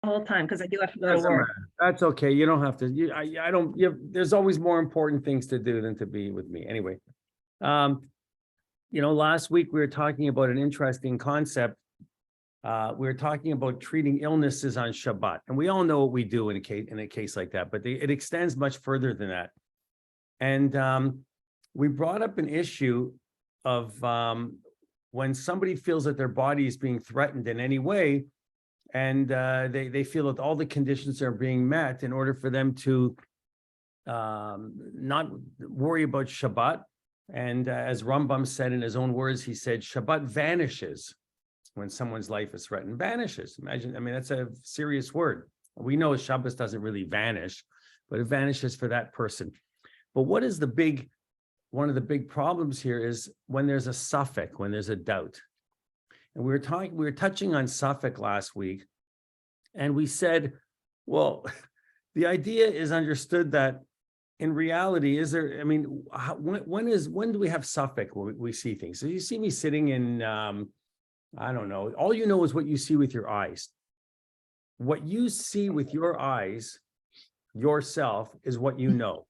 whole time because I do have to go to Doesn't work. matter. That's okay. You don't have to. I don't. There's always more important things to do than to be with me. Anyway, last week we were talking about an interesting concept. We were talking about treating illnesses on Shabbat, and we all know what we do in a case like that, but it extends much further than that. And we brought up an issue of when somebody feels that their body is being threatened in any way, and they feel that all the conditions are being met in order for them to not worry about Shabbat. And as Rambam said in his own words, he said, Shabbat vanishes when someone's life is threatened. Vanishes. Imagine, I mean, that's a serious word. We know Shabbos doesn't really vanish, but it vanishes for that person. But what is one of the big problems here is when there's a suffix, when there's a doubt. And we were touching on suffix last week, and we said, well, the idea is understood that in reality, when do we have suffix when we see things? So you see me sitting in, I don't know, all you know is what you see with your eyes. What you see with your eyes, yourself, is what you know.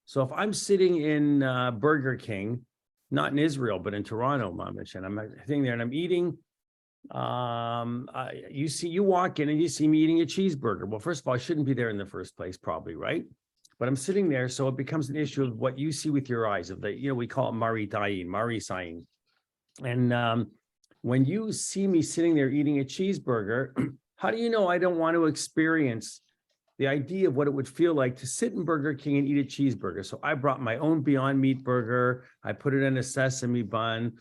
So if I'm sitting in Burger King, not in Israel, but in Toronto, Mamish, and I'm sitting there and I'm eating, you walk in and you see me eating a cheeseburger. Well, first of all, I shouldn't be there in the first place, probably, right? But I'm sitting there, so it becomes an issue of what you see with your eyes, of we call it Mari Sayin. And when you see me sitting there eating a cheeseburger, how do you know I don't want to experience the idea of what it would feel like to sit in Burger King and eat a cheeseburger? So I brought my own Beyond Meat burger. I put it in a sesame bun,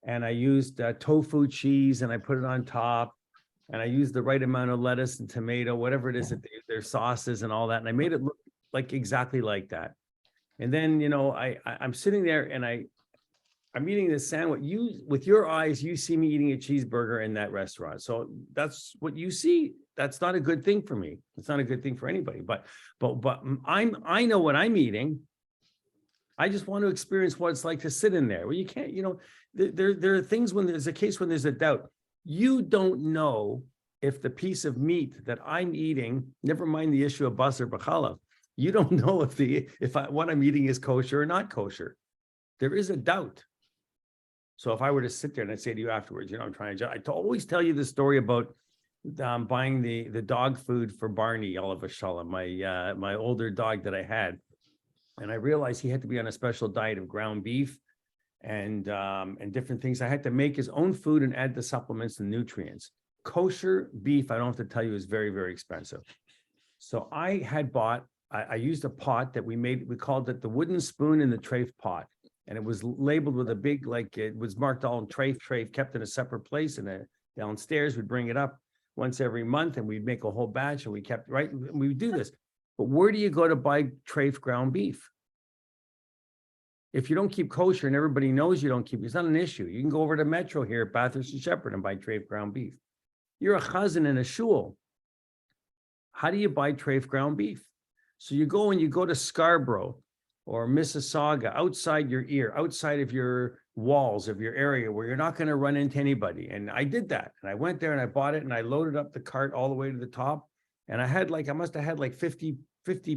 and I used tofu cheese, and I put it on top, and I used the right amount of lettuce and tomato, whatever it is that their sauces and all that. And I made it look like exactly like that. And then, I'm sitting there and I'm eating this sandwich. With your eyes, you see me eating a cheeseburger in that restaurant. So that's what you see. That's not a good thing for me. It's not a good thing for anybody. But I know what I'm eating. I just want to experience what it's like to sit in there. Well, you can't, there are things when there's a doubt. You don't know if the piece of meat that I'm eating, never mind the issue of basar b'chalav, you don't know if what I'm eating is kosher or not kosher. There is a doubt. So if I were to sit there and I'd say to you afterwards, I always tell you the story about buying the dog food for Barney, Oliver Shalom, my older dog that I had. And I realized he had to be on a special diet of ground beef and different things. I had to make his own food and add the supplements and nutrients. Kosher beef, I don't have to tell you, is very, very expensive. So I had I used a pot that we called it the wooden spoon in the treif pot. And it was labeled with a big, it was marked all in treif, kept in a separate place. And downstairs, we'd bring it up once every month and we'd make a whole batch and we kept, right? We would do this. But where do you go to buy treif ground beef? If you don't keep kosher and everybody knows you don't keep, it's not an issue. You can go over to Metro here at Bathurst and Shepherd and buy treif ground beef. You're a chazan in a shul. How do you buy treif ground beef? So you go to Scarborough or Mississauga, outside your ear, outside of your walls of your area where you're not going to run into anybody. And I did that. And I went there and I bought it and I loaded up the cart all the way to the top. And I must have had 50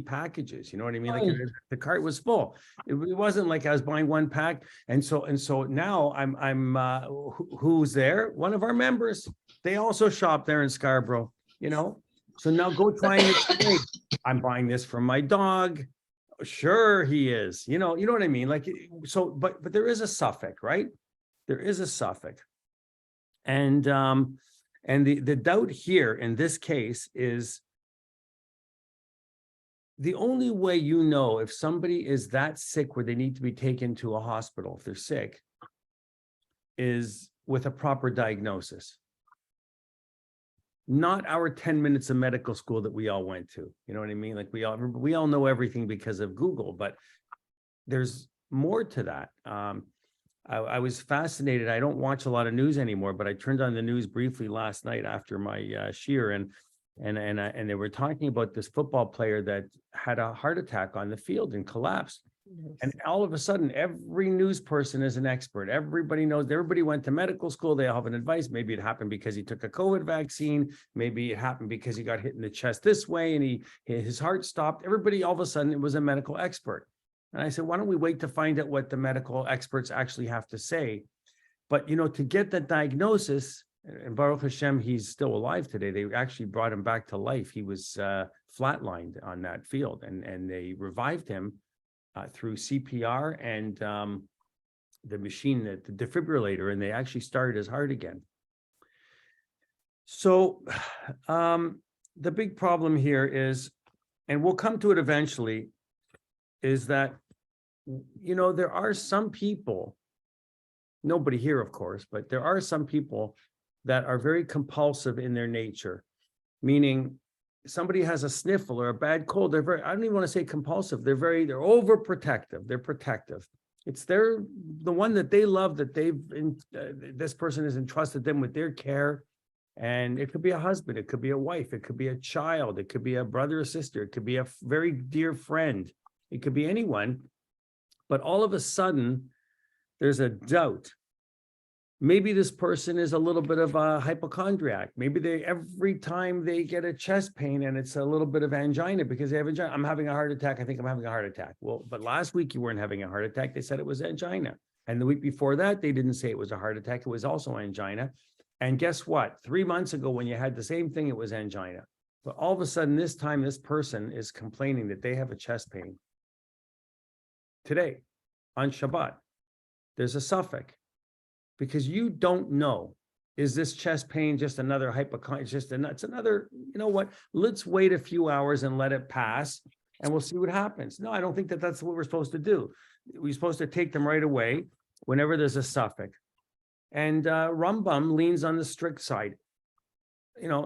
packages. You know what I mean? Like the cart was full. It wasn't like I was buying one pack. And so now I'm who's there? One of our members. They also shop there in Scarborough, So now go try it. I'm buying this for my dog. Sure, he is. You know what I mean? But there is a suffix, right? There is a suffix. And the doubt here in this case is the only way you know if somebody is that sick where they need to be taken to a hospital, if they're sick, is with a proper diagnosis. Not our 10 minutes of medical school that we all went to. You know what I mean? We all know everything because of Google, but there's more to that. I was fascinated. I don't watch a lot of news anymore, but I turned on the news briefly last night after my shear, and they were talking about this football player that had a heart attack on the field and collapsed. And all of a sudden, every news person is an expert. Everybody knows, everybody went to medical school. They all have an advice. Maybe it happened because he took a COVID vaccine. Maybe it happened because he got hit in the chest this way and his heart stopped. Everybody, all of a sudden, it was a medical expert. And I said, why don't we wait to find out what the medical experts actually have to say? But, to get the diagnosis, and Baruch Hashem, he's still alive today. They actually brought him back to life. He was flatlined on that field, and they revived him through CPR and the machine, the defibrillator, and they actually started his heart again. So the big problem here is, and we'll come to it eventually, is that, there are some people, nobody here, of course, but there are some people that are very compulsive in their nature, meaning somebody has a sniffle or a bad cold, they're very, I don't even want to say compulsive, they're overprotective, they're protective. It's the one that they love, that this person has entrusted them with their care. And it could be a husband, it could be a wife, it could be a child, it could be a brother or sister, it could be a very dear friend, it could be anyone. But all of a sudden, there's a doubt. Maybe this person is a little bit of a hypochondriac. Maybe every time they get a chest pain and it's a little bit of angina because they have angina. I'm having a heart attack. I think I'm having a heart attack. Well, but last week you weren't having a heart attack. They said it was angina. And the week before that, they didn't say it was a heart attack. It was also angina. And guess what? 3 months ago, when you had the same thing, it was angina. But all of a sudden, this time, this person is complaining that they have a chest pain. Today, on Shabbat, there's a suffix. Because you don't know, is this chest pain just another hypochondria? It's another, what? Let's wait a few hours and let it pass, and we'll see what happens. No, I don't think that's what we're supposed to do. We're supposed to take them right away whenever there's a suffix. And Rambam leans on the strict side.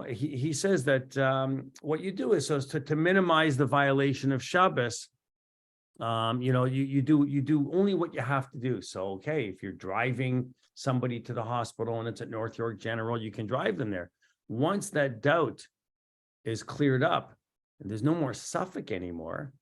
He says that what you do is to minimize the violation of Shabbos. You do only what you have to do. So, okay, if you're driving somebody to the hospital and it's at North York General, you can drive them there. Once that doubt is cleared up and there's no more suffix anymore,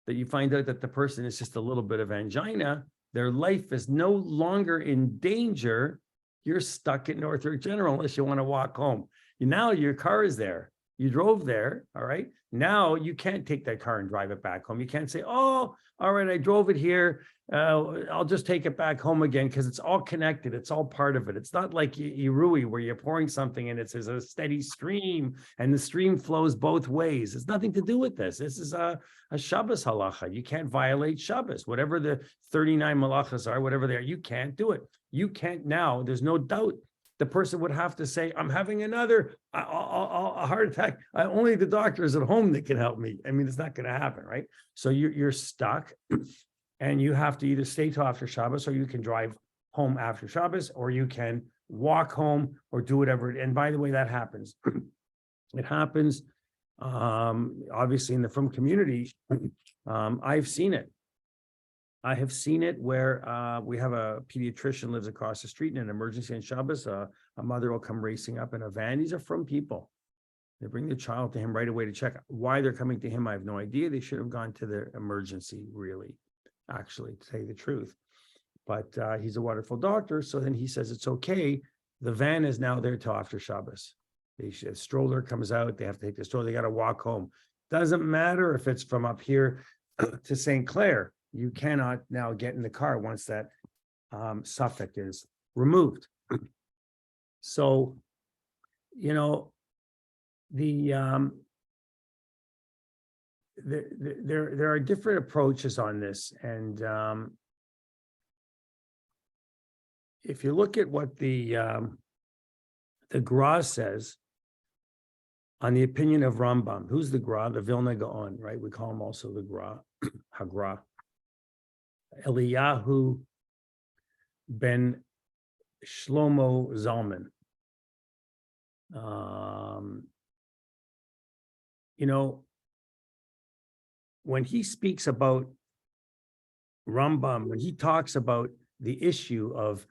that you find out that the person is just a little bit of angina, their life is no longer in danger. You're stuck at North York General unless you want to walk home. Now your car is there. You drove there, all right? Now you can't take that car and drive it back home. You can't say, oh, all right, I drove it here. I'll just take it back home again, because it's all connected. It's all part of it. It's not like Irui, where you're pouring something and it's a steady stream and the stream flows both ways. It's nothing to do with this. This is a Shabbos halacha. You can't violate Shabbos. Whatever the 39 malachas are, whatever they are, you can't do it. You can't now. There's no doubt. The person would have to say, I'm having another a heart attack. Only the doctor is at home that can help me. I mean, it's not going to happen, right? So you're stuck, and you have to either stay till after Shabbos, or you can drive home after Shabbos, or you can walk home, or do whatever. And by the way, that happens. It happens, obviously, in the frum community. I've seen it. I have seen it where we have a pediatrician lives across the street in an emergency on Shabbos. A mother will come racing up in a van. These are from people. They bring the child to him right away to check. Why they're coming to him, I have no idea. They should have gone to the emergency, really, actually, to tell you the truth. But he's a wonderful doctor. So then he says, it's okay. The van is now there till after Shabbos. The stroller comes out. They have to take the stroller. They got to walk home. Doesn't matter if it's from up here to St. Clair. You cannot now get in the car once that suffix is removed. So, there are different approaches on this, and if you look at what the Gra says on the opinion of Rambam, who's the Gra? The Vilna Gaon, right? We call him also the Gra, Hagra. Eliyahu ben Shlomo Zalman. When he speaks about Rambam, when he talks about the issue of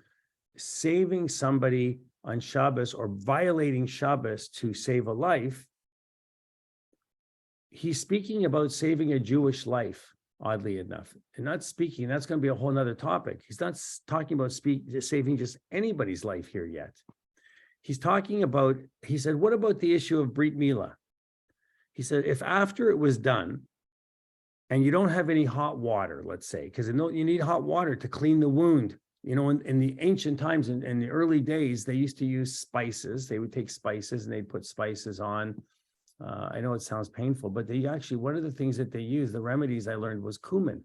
saving somebody on Shabbos or violating Shabbos to save a life, he's speaking about saving a Jewish life. oddly enough. And not speaking, that's going to be a whole nother topic. He's not talking about saving just anybody's life here yet. He's talking about, he said, what about the issue of Brit Milah? He said, if after it was done, and you don't have any hot water, let's say, because you need hot water to clean the wound. In the ancient times, in the early days, they used to use spices. They would take spices and they'd put spices on. I know it sounds painful, but they actually, one of the things that they used, the remedies I learned, was cumin.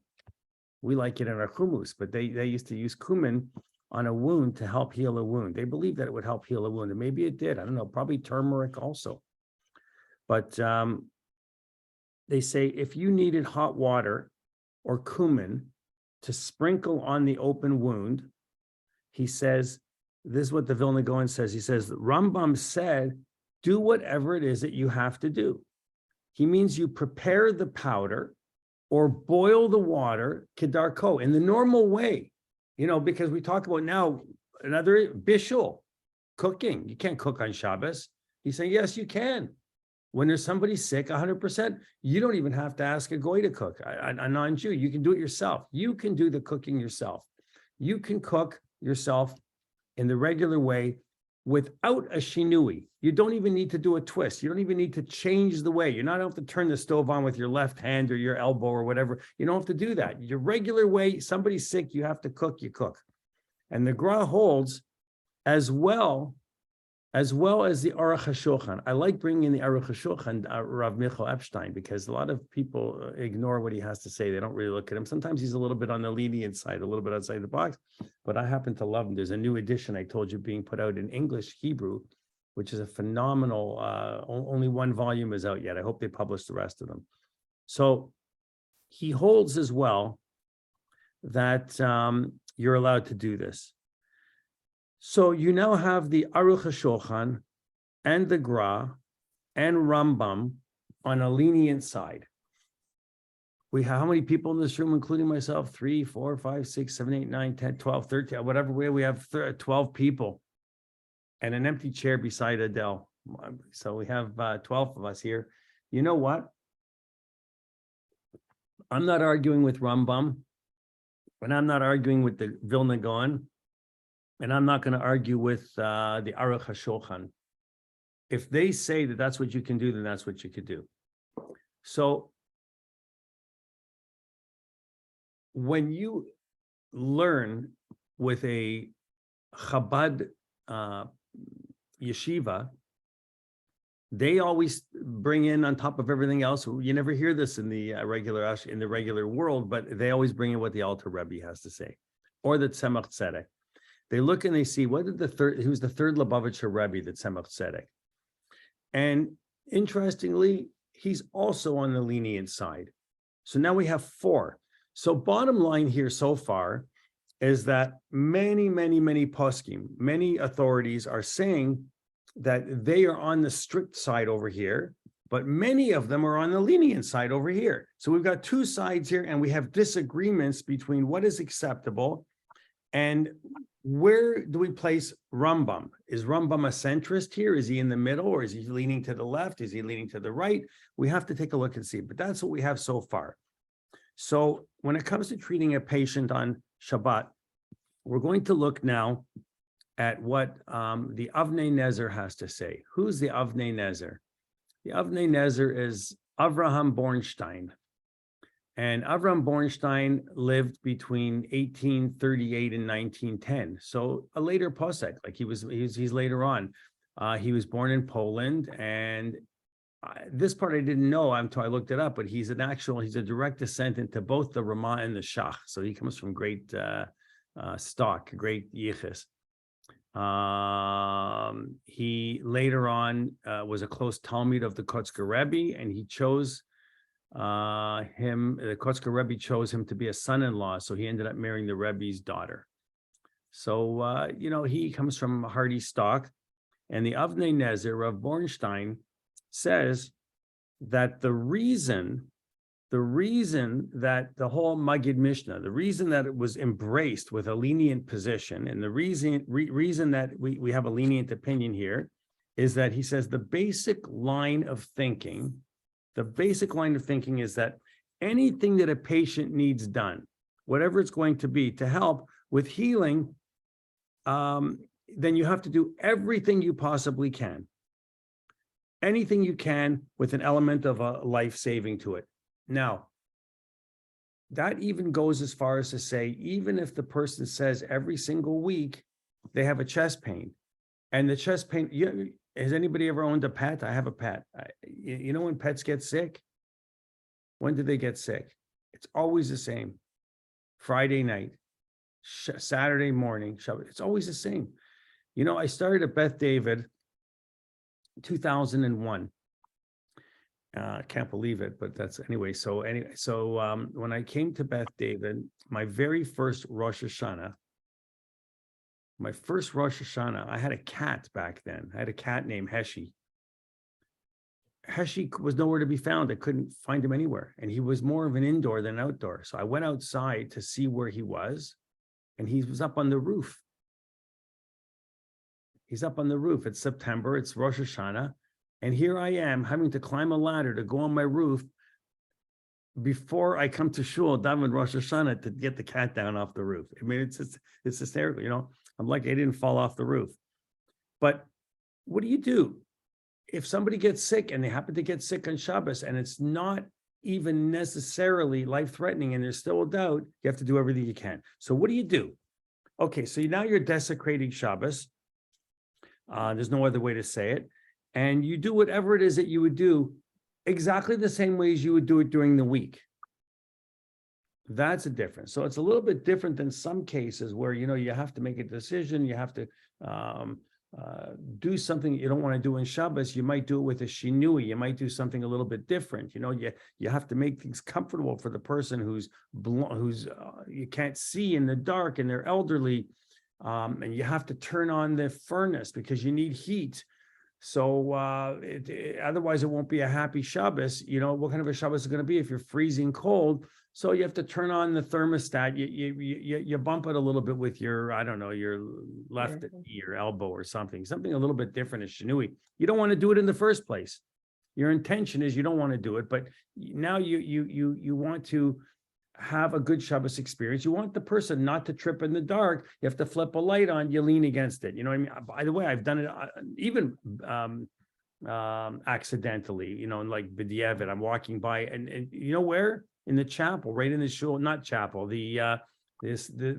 We like it in our hummus, but they used to use cumin on a wound to help heal a wound. They believed that it would help heal a wound, and maybe it did. I don't know, probably turmeric also. But they say if you needed hot water or cumin to sprinkle on the open wound, he says, this is what the Vilna Gaon says. He says, Rambam said, do whatever it is that you have to do. He means you prepare the powder or boil the water, kedarko, in the normal way, because we talk about now another bishul, cooking. You can't cook on Shabbos. He's saying, yes, you can. When there's somebody sick, 100%, you don't even have to ask a goy to cook, a non-Jew. You can do it yourself. You can do the cooking yourself. You can cook yourself in the regular way without a shinui. You don't even need to do a twist. You don't even need to change the way. You're not have to turn the stove on with your left hand or your elbow or whatever. You don't have to do that. Your regular way, somebody's sick, you have to cook, you cook. And the Gra holds as well as the Aruch HaShulchan. I like bringing in the Aruch HaShulchan, Rav Michael Epstein, because a lot of people ignore what he has to say. They don't really look at him. Sometimes he's a little bit on the lenient side, a little bit outside the box, but I happen to love him. There's a new edition, I told you, being put out in English, Hebrew, which is a phenomenal, only one volume is out yet. I hope they publish the rest of them. So he holds as well that you're allowed to do this. So you now have the Aruch HaShulchan and the Gra and Rambam on a lenient side. We have how many people in this room, including myself? 3, 4, 5, 6, 7, 8, 9, 10, 12, 13, whatever way we have 12 people and an empty chair beside Adele. So we have 12 of us here. You know what? I'm not arguing with Rambam, and I'm not arguing with the Vilna Gaon. And I'm not going to argue with the Aruch HaShulchan. If they say that that's what you can do, then that's what you could do. So when you learn with a Chabad yeshiva, they always bring in, on top of everything else, you never hear this in the regular world, but they always bring in what the Alter Rebbe has to say, or the Tzemach Tzedek. They look and they see who's the third Lubavitcher Rebbe, the Tzemach Tzedek. And interestingly, he's also on the lenient side. So now we have 4. So bottom line here so far is that many poskim, many authorities are saying that they are on the strict side over here, but many of them are on the lenient side over here. So we've got 2 sides here, and we have disagreements between what is acceptable and where do we place Rambam? Is Rambam a centrist here? Is he in the middle, or is he leaning to the left? Is he leaning to the right? We have to take a look and see, but that's what we have so far. So when it comes to treating a patient on Shabbat, we're going to look now at what the Avnei Nezer has to say. Who's the Avnei Nezer? The Avnei Nezer is Avraham Bornstein. And Avraham Bornstein lived between 1838 and 1910. So a later posek, like he's later on. He was born in Poland, and this part I didn't know until I looked it up, but he's a direct descendant to both the Ramah and the Shach. So he comes from great stock, great yichus. He later on was a close Talmud of the Kotzker Rebbe, and he chose the Kotzker Rebbe chose him to be a son-in-law, so he ended up marrying the Rebbe's daughter. So, he comes from hardy stock, and the Avnei Nezer, Rav Bornstein, says that the reason that the whole Magid Mishnah, the reason that it was embraced with a lenient position, and the reason that we have a lenient opinion here, is that he says the basic line of thinking is that anything that a patient needs done, whatever it's going to be to help with healing, then you have to do everything you possibly can. Anything you can with an element of a life saving to it. Now, that even goes as far as to say, even if the person says every single week they have a chest pain, and the chest pain, has anybody ever owned a pet? I have a pet. You know when pets get sick? When do they get sick? It's always the same. Friday night, Saturday morning, it's always the same. You know, I started at Beth David 2001. Can't believe it, but that's anyway. So when I came to Beth David, my very first Rosh Hashanah, I had a cat back then. I had a cat named Heshi. Heshi was nowhere to be found. I couldn't find him anywhere. And he was more of an indoor than outdoor. So I went outside to see where he was, and he was up on the roof. He's up on the roof. It's September. It's Rosh Hashanah. And here I am having to climb a ladder to go on my roof before I come to shul, daven Rosh Hashanah, to get the cat down off the roof. I mean, it's hysterical. You know, I'm like, I didn't fall off the roof. But what do you do if somebody gets sick and they happen to get sick on Shabbos and it's not even necessarily life-threatening and there's still a doubt? You have to do everything you can. So what do you do? Okay, so now you're desecrating Shabbos. There's no other way to say it. And you do whatever it is that you would do exactly the same way as you would do it during the week. That's a difference. So it's a little bit different than some cases where, you know, you have to make a decision. You have to do something you don't want to do in Shabbos. You might do it with a shinui. You might do something a little bit different. You know, you have to make things comfortable for the person who's you can't see in the dark and they're elderly. And you have to turn on the furnace because you need heat. So otherwise it won't be a happy Shabbos. You know, what kind of a Shabbos is going to be if you're freezing cold? So you have to turn on the thermostat. You bump it a little bit with your, I don't know, your left knee, your elbow or something a little bit different as shinui. You don't want to do it in the first place. Your intention is you don't want to do it, but now you want to have a good Shabbos experience. You want the person not to trip in the dark. You have to flip a light on, you lean against it. You know what I mean? By the way, I've done it even accidentally, you know, like b'diavad, I'm walking by and you know where? In the chapel, right in the shul, not chapel, the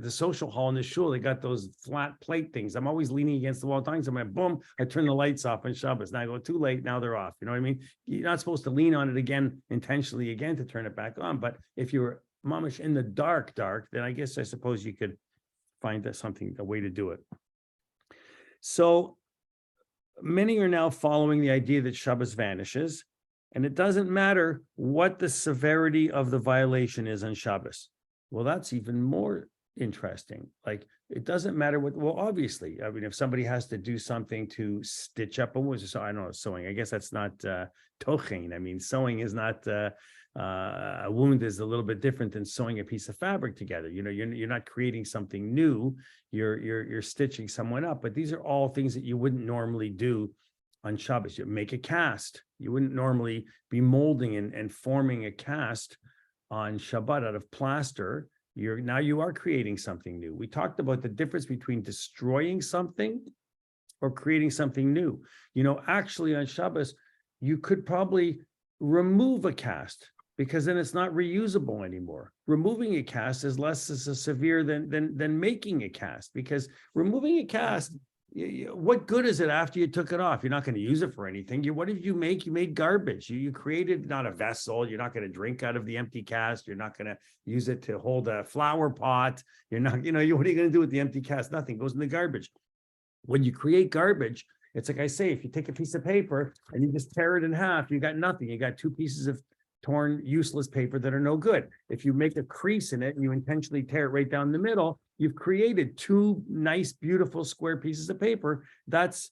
social hall in the shul, they got those flat plate things. I'm always leaning against the wall. Times I'm like, boom, I turn the lights off on Shabbos. Now I go too late, now they're off. You know what I mean? You're not supposed to lean on it again, intentionally again to turn it back on. But if you're mamish in the dark, then I suppose you could find a way to do it. So many are now following the idea that Shabbos vanishes, and it doesn't matter what the severity of the violation is on Shabbos. Well, that's even more interesting. Like, it doesn't matter what, well, obviously, I mean, if somebody has to do something to stitch up a wound, so I don't know, sewing, I guess that's not tochein. I mean, sewing is not, a wound is a little bit different than sewing a piece of fabric together. You know, you're not creating something new, you're stitching someone up, but these are all things that you wouldn't normally do on Shabbos. You make a cast. You wouldn't normally be molding and forming a cast on Shabbat out of plaster. Now you are creating something new. We talked about the difference between destroying something or creating something new. You know, actually on Shabbos, you could probably remove a cast because then it's not reusable anymore. Removing a cast is less severe than making a cast, because removing a cast, what good is it after you took it off? You're not going to use it for anything. What did you make? You made garbage. You created not a vessel. You're not going to drink out of the empty cast. You're not going to use it to hold a flower pot. You're not, what are you going to do with the empty cast? Nothing. Goes in the garbage. When you create garbage, it's like I say, if you take a piece of paper and you just tear it in half, you got nothing. You got two pieces of torn, useless paper that are no good. If you make a crease in it and you intentionally tear it right down the middle, you've created two nice, beautiful square pieces of paper. That's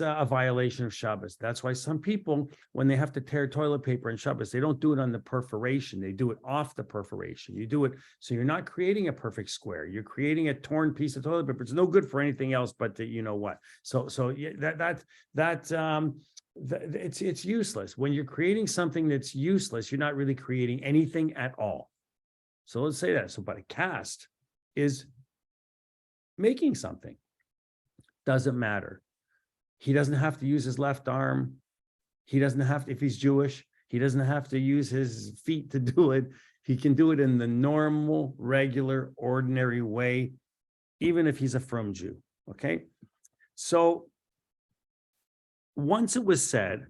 a violation of Shabbos. That's why some people, when they have to tear toilet paper in Shabbos, they don't do it on the perforation. They do it off the perforation. You do it so you're not creating a perfect square. You're creating a torn piece of toilet paper. It's no good for anything else but the, you know what. So yeah, it's useless. When you're creating something that's useless, you're not really creating anything at all. So let's say that. So, but a cast is making something. Doesn't matter. He doesn't have to use his left arm. He doesn't have to, if he's Jewish, he doesn't have to use his feet to do it. He can do it in the normal, regular, ordinary way, even if he's a frum Jew. Okay. So once it was said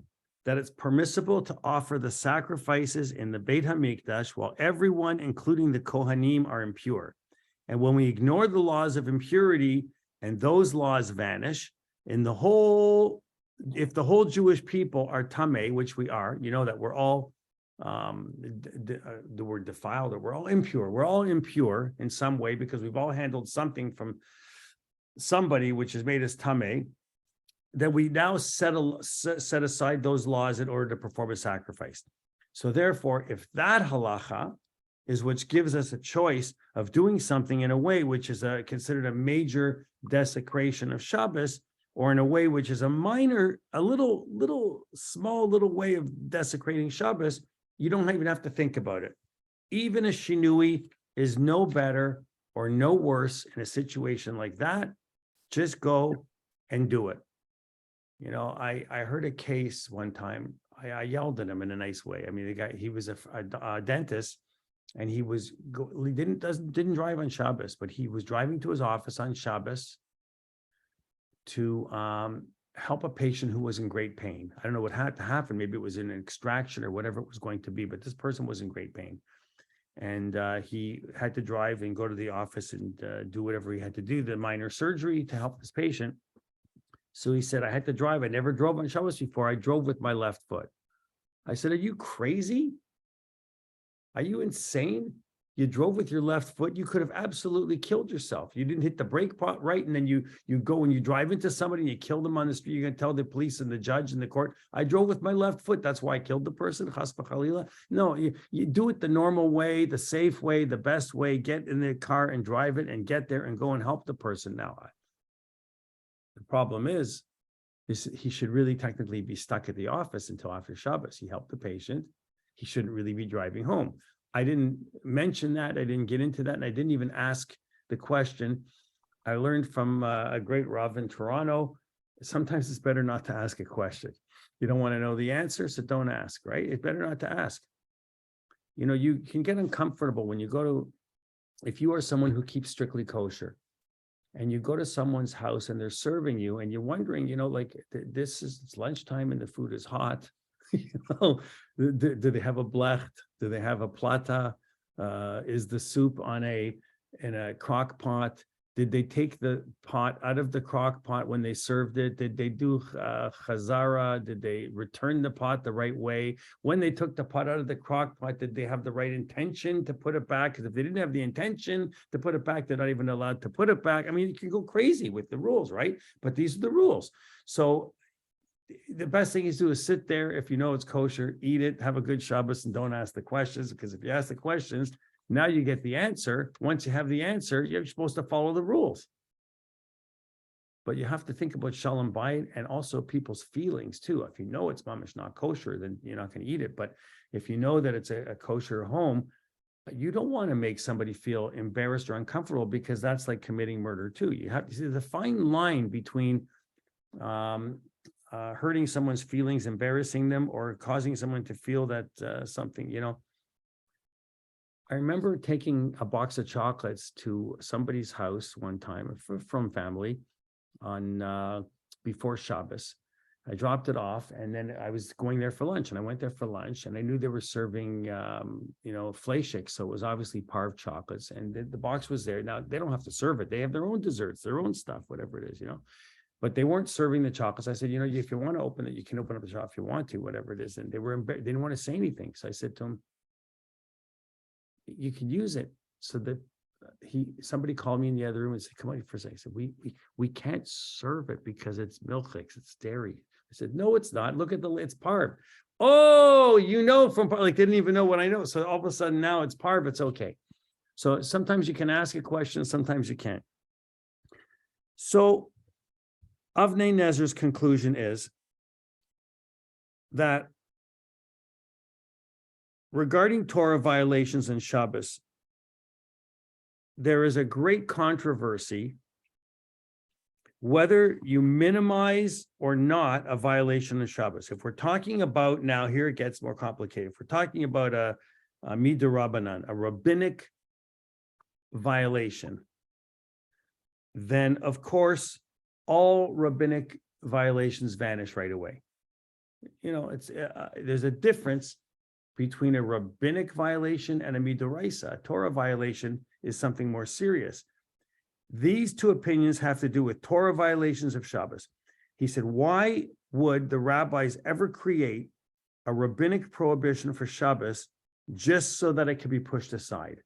that it's permissible to offer the sacrifices in the Beit HaMikdash while everyone, including the Kohanim, are impure. And when we ignore the laws of impurity and those laws vanish, in the whole, if the whole Jewish people are tameh, which we are, you know that we're all, the word defiled, or we're all impure. We're all impure in some way because we've all handled something from somebody which has made us tameh. That we now set aside those laws in order to perform a sacrifice. So therefore, if that halacha is which gives us a choice of doing something in a way which is considered a major desecration of Shabbos, or in a way which is a minor, a small way of desecrating Shabbos, you don't even have to think about it. Even a shinui is no better or no worse in a situation like that. Just go and do it. You know, I heard a case one time. I yelled at him in a nice way. I mean, the guy, he was a dentist, and he didn't drive on Shabbos, but he was driving to his office on Shabbos to help a patient who was in great pain. I don't know what had to happen. Maybe it was an extraction or whatever it was going to be, but this person was in great pain. And he had to drive and go to the office and do whatever he had to do, the minor surgery to help this patient. So he said, I had to drive. I never drove on Shabbos before. I drove with my left foot. I said, are you crazy? Are you insane? You drove with your left foot. You could have absolutely killed yourself. You didn't hit the brake pot right. And then you go and you drive into somebody and you kill them on the street. You're going to tell the police and the judge and the court, I drove with my left foot. That's why I killed the person. Chas v'chalila. No, you do it the normal way, the safe way, the best way. Get in the car and drive it and get there and go and help the person. Now, the problem is he should really technically be stuck at the office until after Shabbos. He helped the patient. He shouldn't really be driving home. I didn't mention that. I didn't get into that. And I didn't even ask the question. I learned from a great Rav in Toronto, sometimes it's better not to ask a question. You don't want to know the answer, so don't ask, right? It's better not to ask. You know, you can get uncomfortable when you go to, if you are someone who keeps strictly kosher, and you go to someone's house and they're serving you and you're wondering, you know, like it's lunchtime and the food is hot. You know, do they have a blecht? Do they have a plata? Is the soup in a crock pot? Did they take the pot out of the crock pot when they served it? Did they do chazara? Did they return the pot the right way? When they took the pot out of the crock pot, did they have the right intention to put it back? Because if they didn't have the intention to put it back, they're not even allowed to put it back. I mean, you can go crazy with the rules, right? But these are the rules. So the best thing is to do is sit there. If you know it's kosher, eat it, have a good Shabbos, and don't ask the questions. Because if you ask the questions, now you get the answer. Once you have the answer, you're supposed to follow the rules. But you have to think about shalom bayit and also people's feelings too. If you know it's mamish not kosher, then you're not going to eat it. But if you know that it's a kosher home, you don't want to make somebody feel embarrassed or uncomfortable, because that's like committing murder too. You have to see the fine line between hurting someone's feelings, embarrassing them, or causing someone to feel that something, you know. I remember taking a box of chocolates to somebody's house one time from family on before Shabbos. I dropped it off, and then I was going there for lunch, and I went there for lunch, and I knew they were serving, you know, fleishik, so it was obviously parv chocolates, and the box was there. Now they don't have to serve it; they have their own desserts, their own stuff, whatever it is, you know. But they weren't serving the chocolates. I said, you know, if you want to open it, you can open up the shop if you want to, whatever it is. And they didn't want to say anything, so I said to them, you can use it. So that somebody called me in the other room and said, come on for a second. I said, we can't serve it because it's milchiks, it's dairy. I said, no, it's not. Look at it's parv. Oh, you know, from like, didn't even know what I know. So all of a sudden now it's parv, it's okay. So sometimes you can ask a question, sometimes you can't. So Avnei Nezer's conclusion is that regarding Torah violations and Shabbos, there is a great controversy whether you minimize or not a violation of Shabbos. If we're talking about, now here it gets more complicated. If we're talking about a midirabanan, a rabbinic violation, then of course, all rabbinic violations vanish right away. You know, it's there's a difference between a rabbinic violation and a midoraisa. A Torah violation is something more serious. These two opinions have to do with Torah violations of Shabbos. He said, why would the rabbis ever create a rabbinic prohibition for Shabbos just so that it could be pushed aside?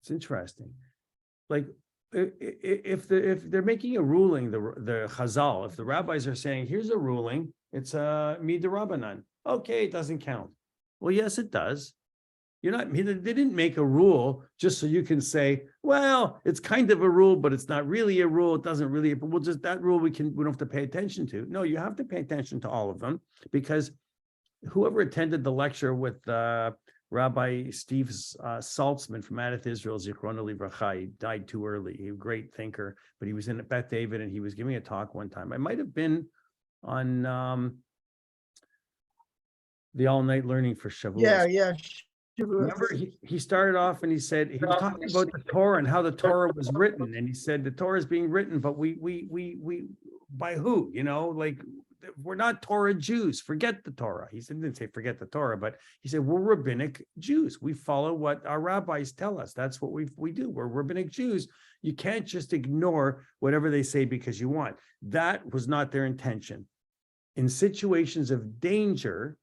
It's interesting. Like, if they're making a ruling, the Chazal, if the rabbis are saying, here's a ruling, it's a midirabanan. Okay, it doesn't count. Well, yes, it does. They didn't make a rule just so you can say, well, it's kind of a rule, but it's not really a rule. It doesn't really, but we'll just, that rule we don't have to pay attention to. No, you have to pay attention to all of them, because whoever attended the lecture with Rabbi Steve Saltzman from Adath Israel, Zichrono Livracha, he died too early. He was a great thinker, but he was in Beth David and he was giving a talk one time. I might have been on the all-night learning for Shavuot. Yeah. Remember, he started off and he said, he was talking about the Torah and how the Torah was written. And he said, the Torah is being written, but we by who? You know, like, we're not Torah Jews. Forget the Torah. He didn't say forget the Torah, but he said, we're rabbinic Jews. We follow what our rabbis tell us. That's what we do. We're rabbinic Jews. You can't just ignore whatever they say because you want. That was not their intention. In situations of danger,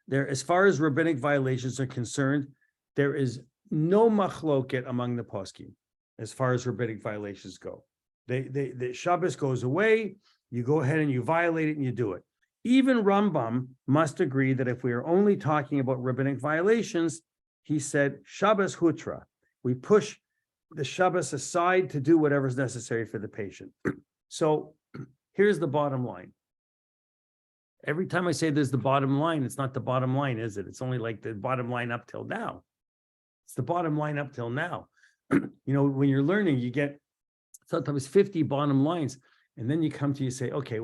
there, as far as rabbinic violations are concerned, there is no machloket among the poskim as far as rabbinic violations go. The Shabbos goes away, you go ahead and you violate it and you do it. Even Rambam must agree that if we are only talking about rabbinic violations, he said, Shabbos hutra. We push the Shabbos aside to do whatever is necessary for the patient. So here's the bottom line. Every time I say there's the bottom line, it's not the bottom line, is it? It's only like the bottom line up till now. It's the bottom line up till now. You know, when you're learning, you get sometimes 50 bottom lines. And then you come to, you say, okay,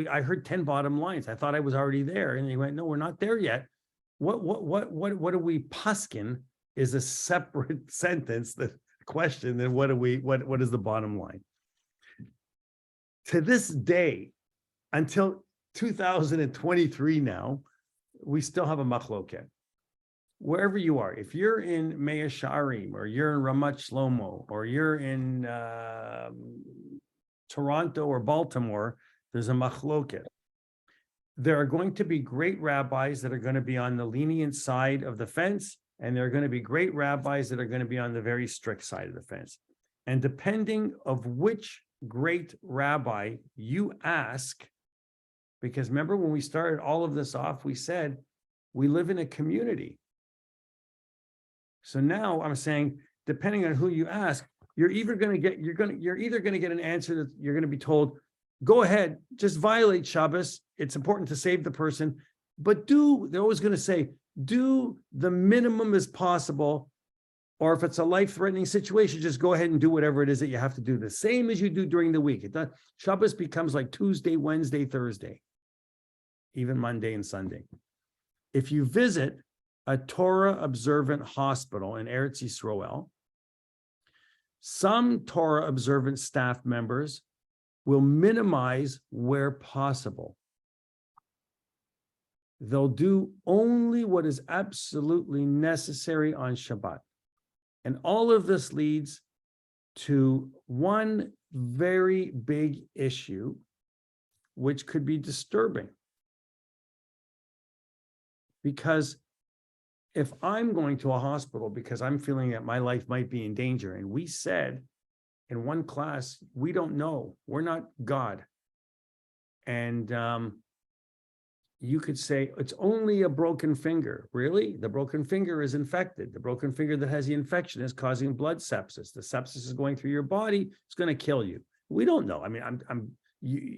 I heard 10 bottom lines. I thought I was already there. And they went, no, we're not there yet. What do we paskin is a separate sentence, the question, then what is the bottom line? To this day, until 2023 now, we still have a machloket. Wherever you are, if you're in Mea Sha'arim, or you're in Ramat Shlomo, or you're in Toronto or Baltimore, there's a machloket. There are going to be great rabbis that are going to be on the lenient side of the fence, and there are going to be great rabbis that are going to be on the very strict side of the fence. And depending of which great rabbi you ask, because remember when we started all of this off, we said we live in a community. So now I'm saying, depending on who you ask, you're either going to get an answer that you're going to be told, go ahead, just violate Shabbos. It's important to save the person, but they're always going to say, do the minimum as possible. Or if it's a life-threatening situation, just go ahead and do whatever it is that you have to do, the same as you do during the week. Shabbos becomes like Tuesday, Wednesday, Thursday, even Monday and Sunday. If you visit a Torah observant hospital in Eretz Yisroel, some Torah observant staff members will minimize where possible. They'll do only what is absolutely necessary on Shabbat. And all of this leads to one very big issue, which could be disturbing. Because if I'm going to a hospital because I'm feeling that my life might be in danger, and we said in one class, we don't know, we're not God. And you could say, it's only a broken finger. Really? The broken finger is infected. The broken finger that has the infection is causing blood sepsis. The sepsis is going through your body. It's going to kill you. We don't know. I mean, I'm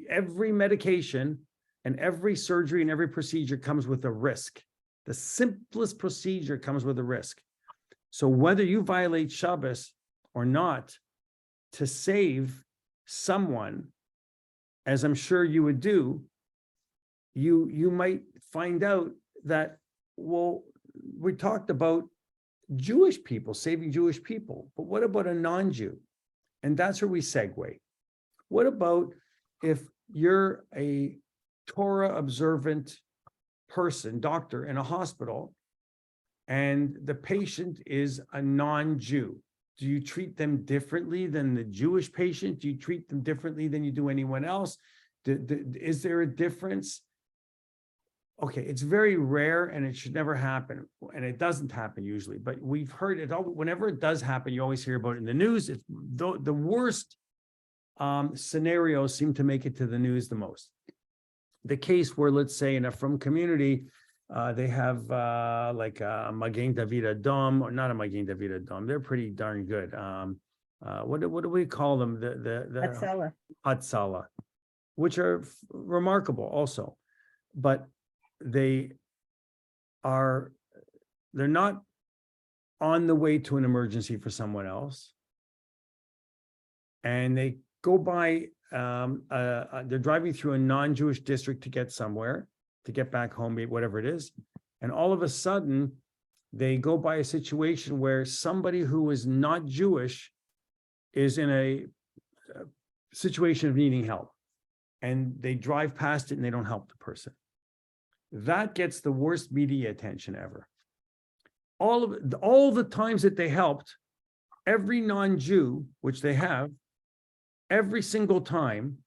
Every medication and every surgery and every procedure comes with a risk. The simplest procedure comes with a risk. So whether you violate Shabbos or not, to save someone, as I'm sure you would do, you might find out that, well, we talked about Jewish people, saving Jewish people, but what about a non-Jew? And that's where we segue. What about if you're a Torah observant person, doctor in a hospital, and the patient is a non-Jew? Do you treat them differently than the Jewish patient? Do you treat them differently than you do anyone else? Is there a difference? Okay, it's very rare and it should never happen. And it doesn't happen usually, but we've heard it all. Whenever it does happen, you always hear about it in the news. It's the worst scenarios seem to make it to the news the most. The case where, let's say, in a Frum community, they have like a Magen David Adom, or not a Magen David Adom. They're pretty darn good. What do we call them? The Hatsala. Hatsala, which are remarkable also, but they're not on the way to an emergency for someone else, and they go by. They're driving through a non-Jewish district to get somewhere, to get back home, whatever it is. And all of a sudden, they go by a situation where somebody who is not Jewish is in a situation of needing help. And they drive past it and they don't help the person. That gets the worst media attention ever. All the times that they helped, every non-Jew, which they have, every single time,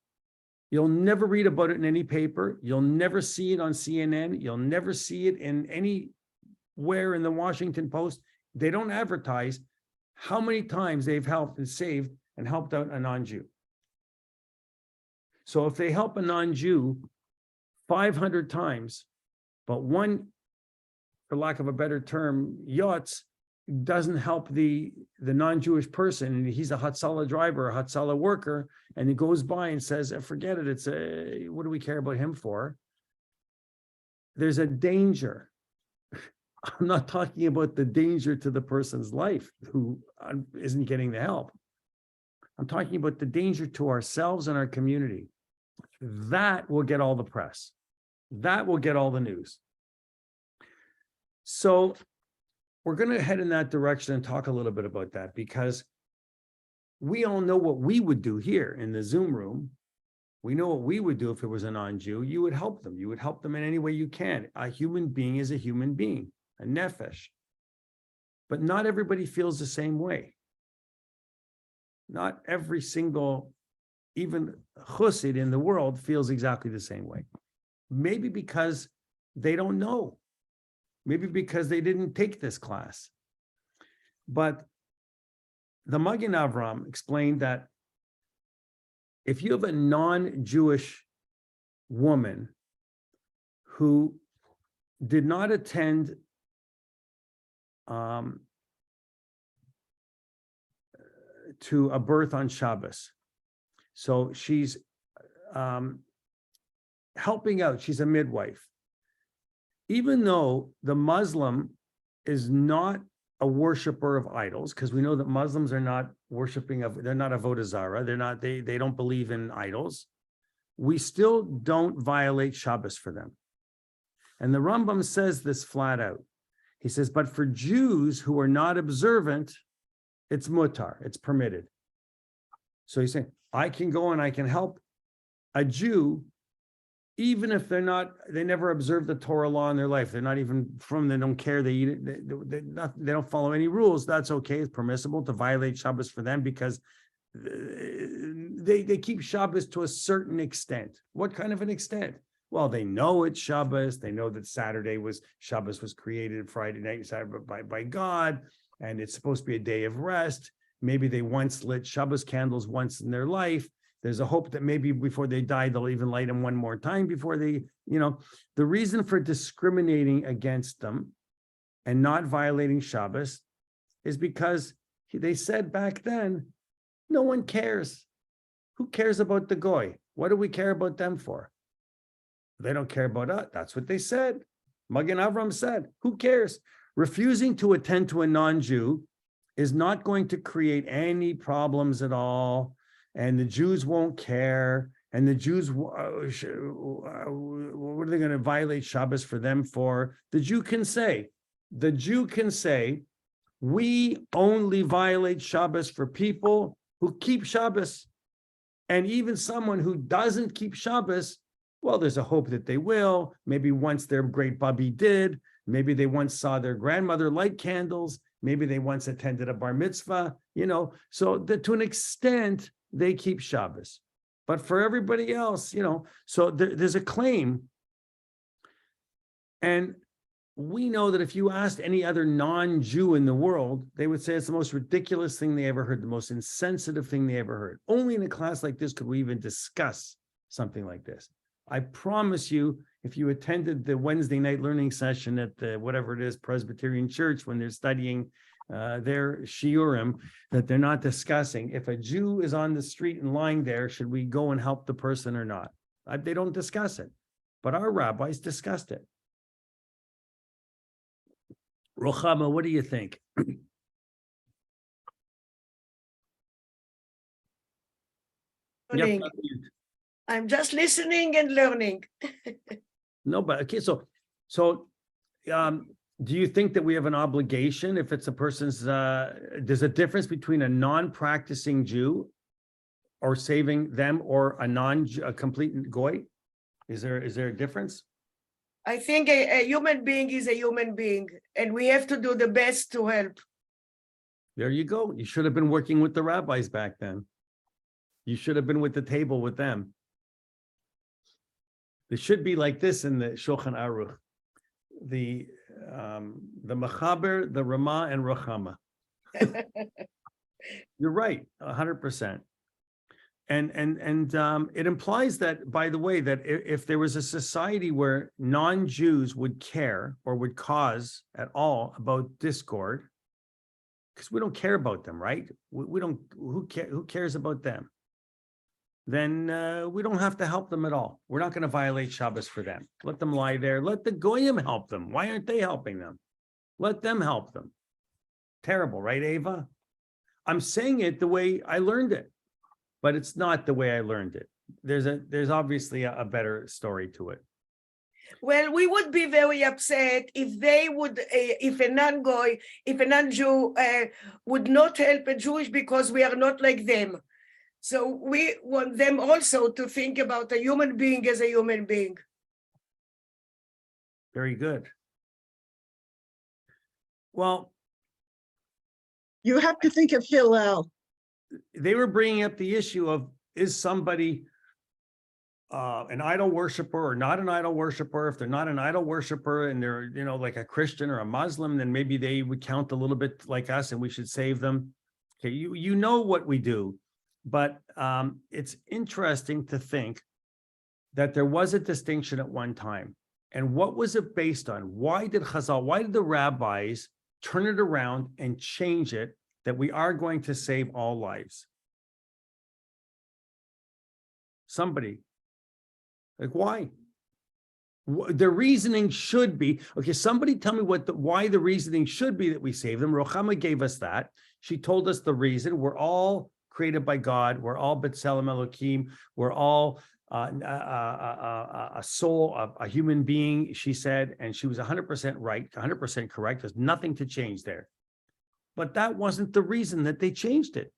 you'll never read about it in any paper. You'll never see it on CNN. You'll never see it in anywhere in the Washington Post. They don't advertise how many times they've helped and saved and helped out a non-Jew. So if they help a non-Jew 500 times, but one, for lack of a better term, yachts, doesn't help the non-Jewish person, and he's a Hatsala driver, a Hatsala worker, and he goes by and says, forget it, what do we care about him for? There's a danger. I'm not talking about the danger to the person's life who isn't getting the help. I'm talking about the danger to ourselves and our community. That will get all the press. That will get all the news. So we're going to head in that direction and talk a little bit about that, because we all know what we would do here in the Zoom room. We know what we would do if it was a non-Jew. You would help them. You would help them in any way you can. A human being is a human being, a nefesh. But not everybody feels the same way. Not every single, even chassid in the world feels exactly the same way. Maybe because they don't know. Maybe because they didn't take this class. But the Magen Avram explained that if you have a non-Jewish woman who did not attend to a birth on Shabbos, so she's helping out, she's a midwife, even though the Muslim is not a worshiper of idols, because we know that Muslims are not worshiping they're not avodah zarah, they don't believe in idols. We still don't violate Shabbos for them. And the Rambam says this flat out. He says, but for Jews who are not observant, it's mutar, it's permitted. So he's saying, I can go and I can help a Jew even if they never observe the Torah law in their life. They're not even from, they don't care, they eat it, they don't follow any rules. That's okay, it's permissible to violate Shabbos for them, because they keep Shabbos to a certain extent. What kind of an extent? Well, they know it's Shabbos, they know that Shabbos was created Friday night by God, and it's supposed to be a day of rest. Maybe they once lit Shabbos candles once in their life. There's a hope that maybe before they die, they'll even light them one more time before they, the reason for discriminating against them and not violating Shabbos is because they said back then, no one cares. Who cares about the goy? What do we care about them for? They don't care about us. That's what they said. Magen Avram said, who cares? Refusing to attend to a non-Jew is not going to create any problems at all. And the Jews won't care. And the Jews, what are they going to violate Shabbos for them for? The Jew can say, we only violate Shabbos for people who keep Shabbos. And even someone who doesn't keep Shabbos, well, there's a hope that they will. Maybe once their great Bubby did. Maybe they once saw their grandmother light candles. Maybe they once attended a bar mitzvah, so that to an extent, they keep Shabbos. But for everybody else, so there's a claim. And we know that if you asked any other non-Jew in the world, they would say it's the most ridiculous thing they ever heard, the most insensitive thing they ever heard. Only in a class like this could we even discuss something like this. I promise you, if you attended the Wednesday night learning session at the, whatever it is, Presbyterian Church, when they're studying their shiurim, that they're not discussing, if a Jew is on the street and lying there, should we go and help the person or not? They don't discuss it, but our rabbis discussed it. Rochama, what do you think? Yep. I'm just listening and learning. No, but okay, so do you think that we have an obligation if it's a person's, there's a difference between a non-practicing Jew or saving them or a complete goy? Is there a difference? I think a human being is a human being, and we have to do the best to help. There you go. You should have been working with the rabbis back then. You should have been with the table with them. It should be like this in the Shulchan Aruch. The Mechaber, the Ramah, and Rochama. You're right, 100%. And it implies that, by the way, that if there was a society where non-Jews would care or would cause at all about discord, because we don't care about them, right? We don't. Who cares about them? Then we don't have to help them at all. We're not going to violate Shabbos for them. Let them lie there. Let the goyim help them. Why aren't they helping them? Let them help them. Terrible, right, Ava? I'm saying it the way I learned it, but it's not the way I learned it. There's obviously a better story to it. Well, we would be very upset if they would, if a non-goy, if a non-Jew would not help a Jewish because we are not like them. So we want them also to think about a human being as a human being. Very good. Well, you have to think of Hillel. They were bringing up the issue of, is somebody an idol worshiper or not an idol worshiper? If they're not an idol worshiper and they're, like a Christian or a Muslim, then maybe they would count a little bit like us and we should save them. Okay, you know what we do, but it's interesting to think that there was a distinction at one time. And what was it based on? Why did the rabbis turn it around and change it that we are going to save all lives? Somebody, like, why? The reasoning should be, okay, somebody tell me why the reasoning should be that we save them. Rochama gave us that. She told us the reason. We're all created by God. We're all B'Tselem Elokim. We're all a soul, a human being, she said, and she was 100% right, 100% correct. There's nothing to change there. But that wasn't the reason that they changed it.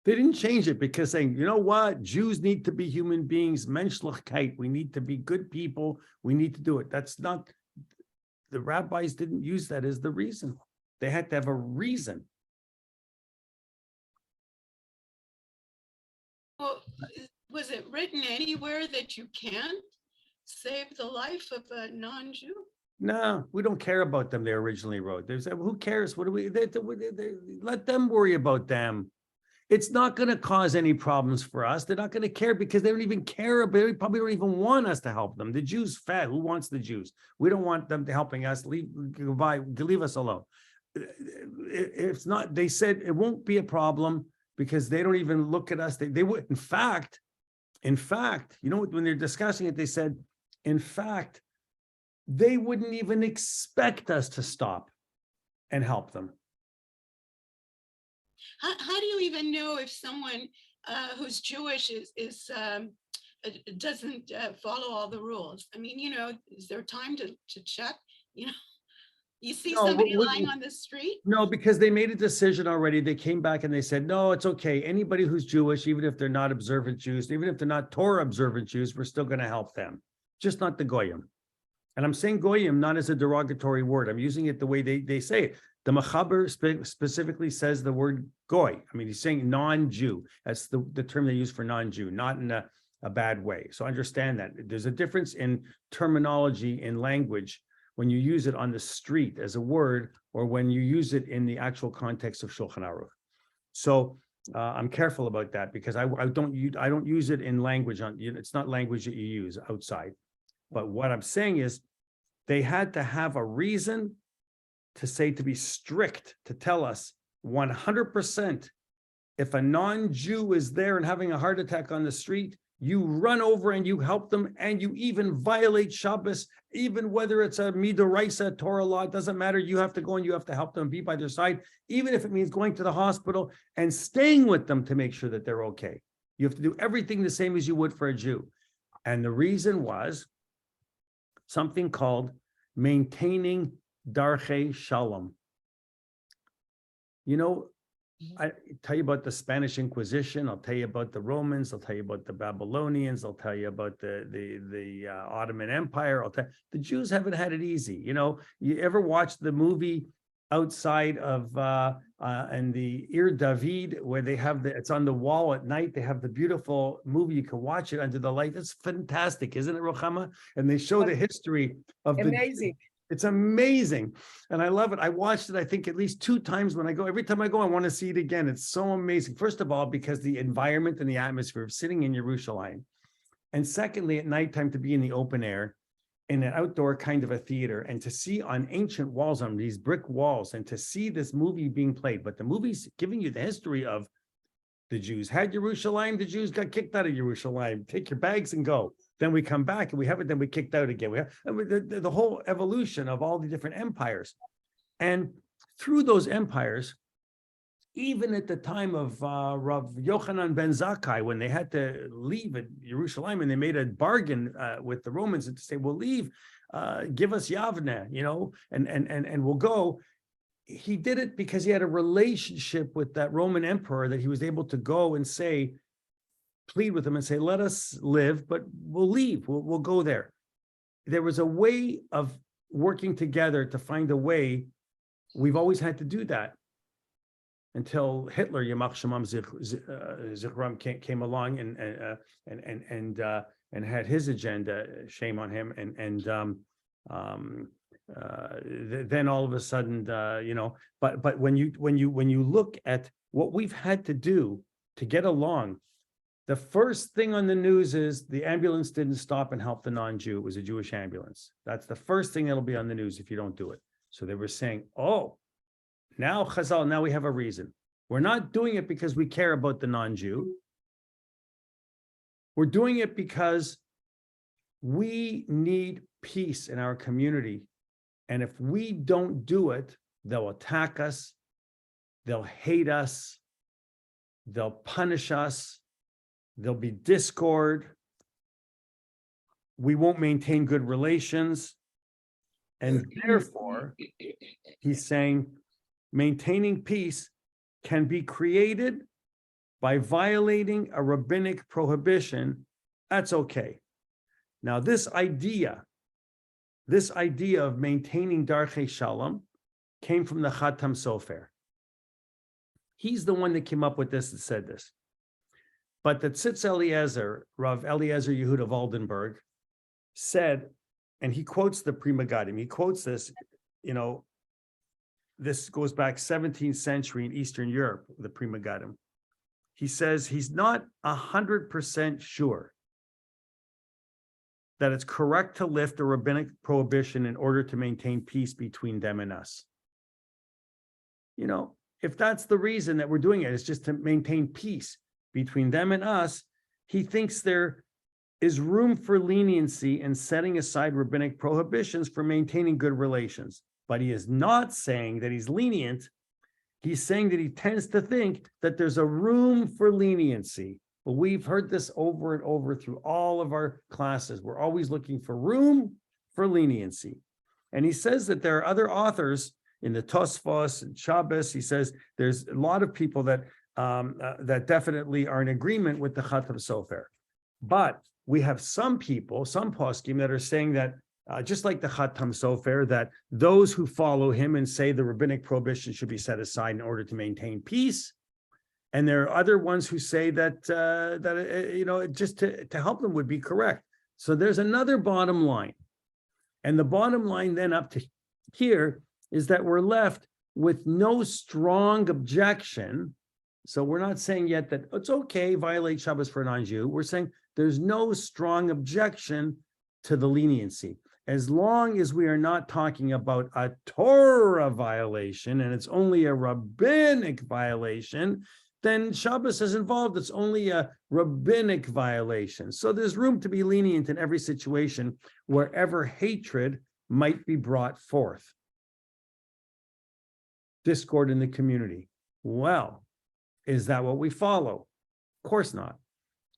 They didn't change it because saying, you know what, Jews need to be human beings, Menschlichkeit, we need to be good people, we need to do it. That's not, the rabbis didn't use that as the reason. They had to have a reason. Well, was it written anywhere that you can't save the life of a non-Jew? No, we don't care about them. They originally wrote. They said, who cares? What do we? Let them worry about them. It's not going to cause any problems for us. They're not going to care because they don't even care about. They probably don't even want us to help them. The Jews fed. Who wants the Jews? We don't want them helping us. Leave us alone. It's not. They said it won't be a problem because they don't even look at us. They would. In fact, In fact, you know, when they're discussing it, they said, in fact, they wouldn't even expect us to stop and help them. How do you even know if someone who's Jewish doesn't follow all the rules? I mean, is there time to check? You see No, somebody lying on the street? No, because they made a decision already. They came back and they said, no, it's okay. Anybody who's Jewish, even if they're not observant Jews, even if they're not Torah observant Jews, we're still going to help them, just not the Goyim. And I'm saying Goyim not as a derogatory word. I'm using it the way they say it. The Mechaber specifically says the word Goy. I mean, he's saying non-Jew. That's the term they use for non-Jew, not in a bad way. So understand that. There's a difference in terminology in language when you use it on the street as a word, or when you use it in the actual context of Shulchan Aruch. So I'm careful about that, because I don't use it in language. It's not language that you use outside. But what I'm saying is, they had to have a reason to say, to be strict, to tell us 100%, if a non-Jew is there and having a heart attack on the street, you run over and you help them, and you even violate Shabbos, even whether it's a Midoraisa Torah law, it doesn't matter. You have to go and you have to help them, be by their side, even if it means going to the hospital and staying with them to make sure that they're okay. You have to do everything the same as you would for a Jew. And the reason was something called maintaining Darchei Shalom. You know, I tell you about the Spanish Inquisition. I'll tell you about the Romans. I'll tell you about the Babylonians. I'll tell you about the Ottoman Empire. The Jews haven't had it easy. You know, you ever watch the movie outside of and the Ir David, where they have it's on the wall at night. They have the beautiful movie. You can watch it under the light. It's fantastic, isn't it, Rochama? And they show the history of Amazing. It's amazing. And I love it. I watched it, I think, at least 2 times when I go. Every time I go, I want to see it again. It's so amazing. First of all, because the environment and the atmosphere of sitting in Yerushalayim. And secondly, at nighttime, to be in the open air, in an outdoor kind of a theater, and to see on ancient walls, on these brick walls, and to see this movie being played. But the movie's giving you the history of the Jews had Yerushalayim, the Jews got kicked out of Yerushalayim. Take your bags and go. Then we come back and we have it, then we kicked out again. We have the whole evolution of all the different empires. And through those empires, even at the time of Rav Yochanan ben Zakkai, when they had to leave at Yerushalayim, and they made a bargain with the Romans to say, we'll leave, give us Yavne, you know, and we'll go. He did it because he had a relationship with that Roman emperor, that he was able to go and say, plead with them and say, let us live, but we'll leave, we'll go there. There was a way of working together to find a way. We've always had to do that until Hitler, Yamach Shemam Zichram, came along and had his agenda. Shame on him. Then all of a sudden, you know, but when you look at what we've had to do to get along, the first thing on the news is the ambulance didn't stop and help the non-Jew. It was a Jewish ambulance. That's the first thing that'll be on the news if you don't do it. So they were saying, oh, now Chazal, now we have a reason. We're not doing it because we care about the non-Jew. We're doing it because we need peace in our community. And if we don't do it, they'll attack us, they'll hate us, they'll punish us, there'll be discord, we won't maintain good relations. And therefore, he's saying, maintaining peace can be created by violating a rabbinic prohibition. That's okay. Now, this idea of maintaining Darchei Shalom came from the Chatam Sofer. He's the one that came up with this and said this. But the Tzitz Eliezer, Rav Eliezer Yehuda of Oldenburg, said, and he quotes the Pri Megadim, he quotes this, you know, this goes back 17th century in Eastern Europe, the Pri Megadim. He says he's not 100% sure that it's correct to lift a rabbinic prohibition in order to maintain peace between them and us. You know, if that's the reason that we're doing it, it's just to maintain peace between them and us, he thinks there is room for leniency in setting aside rabbinic prohibitions for maintaining good relations. But he is not saying that he's lenient. He's saying that he tends to think that there's a room for leniency. But we've heard this over and over through all of our classes. We're always looking for room for leniency. And he says that there are other authors in the Tosfos and Shabbos. He says there's a lot of people that that definitely are in agreement with the Khatam Sofer. But we have some people, some poskim that are saying that just like the Khatam Sofer, that those who follow him and say the rabbinic prohibition should be set aside in order to maintain peace. And there are other ones who say that just to help them would be correct. So there's another bottom line. And the bottom line then up to here is that we're left with no strong objection. So we're not saying yet that it's okay, violate Shabbos for a non-Jew. We're saying there's no strong objection to the leniency. As long as we are not talking about a Torah violation and it's only a rabbinic violation, then Shabbos is involved. It's only a rabbinic violation. So there's room to be lenient in every situation wherever hatred might be brought forth. Discord in the community. Well, is that what we follow? Of course not,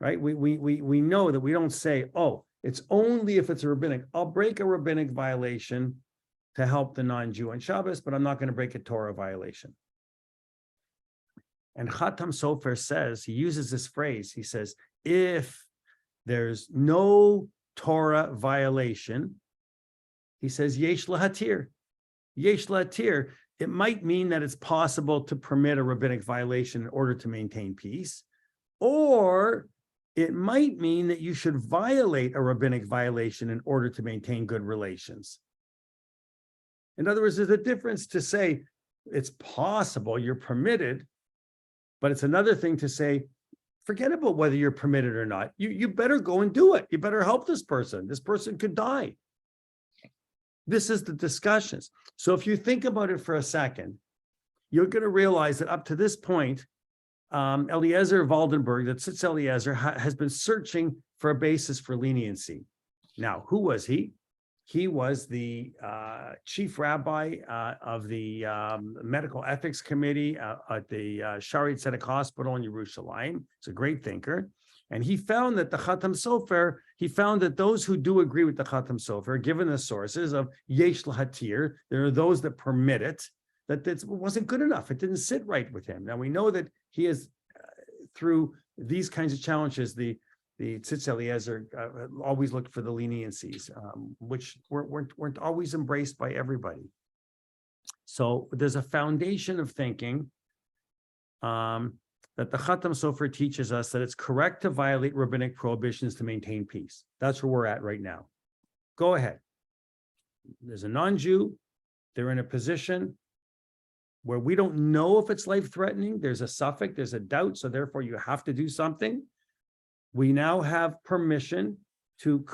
right? We know that we don't say, oh, it's only if it's a rabbinic. I'll break a rabbinic violation to help the non-Jew on Shabbos, but I'm not going to break a Torah violation. And Khatam Sofer says, he uses this phrase, he says, if there's no Torah violation, he says, yesh lahatir. Yesh lahatir. It might mean that it's possible to permit a rabbinic violation in order to maintain peace, or it might mean that you should violate a rabbinic violation in order to maintain good relations. In other words, there's a difference to say it's possible, you're permitted, but it's another thing to say, forget about whether you're permitted or not. You better go and do it. You better help this person. This person could die. This is the discussions. So if you think about it for a second, you're going to realize that up to this point, Eliezer Waldenberg, that Tzitz Eliezer, has been searching for a basis for leniency. Now, who was he? He was the chief rabbi of the medical ethics committee at the Shari Tzedek Hospital in Yerushalayim. He's a great thinker. And he found that the Khatam Sofer, he found that those who do agree with the Khatam Sofer, given the sources of Yesh Lahatir, there are those that permit it, that it wasn't good enough. It didn't sit right with him. Now we know that he is, through these kinds of challenges, the Tzitz Eliezer always looked for the leniencies, which weren't always embraced by everybody. So there's a foundation of thinking that the Khatam Sofer teaches us that it's correct to violate rabbinic prohibitions to maintain peace. That's where we're at right now. Go ahead. There's a non-Jew. They're in a position where we don't know if it's life-threatening. There's a suffix, there's a doubt, so therefore you have to do something. We now have permission to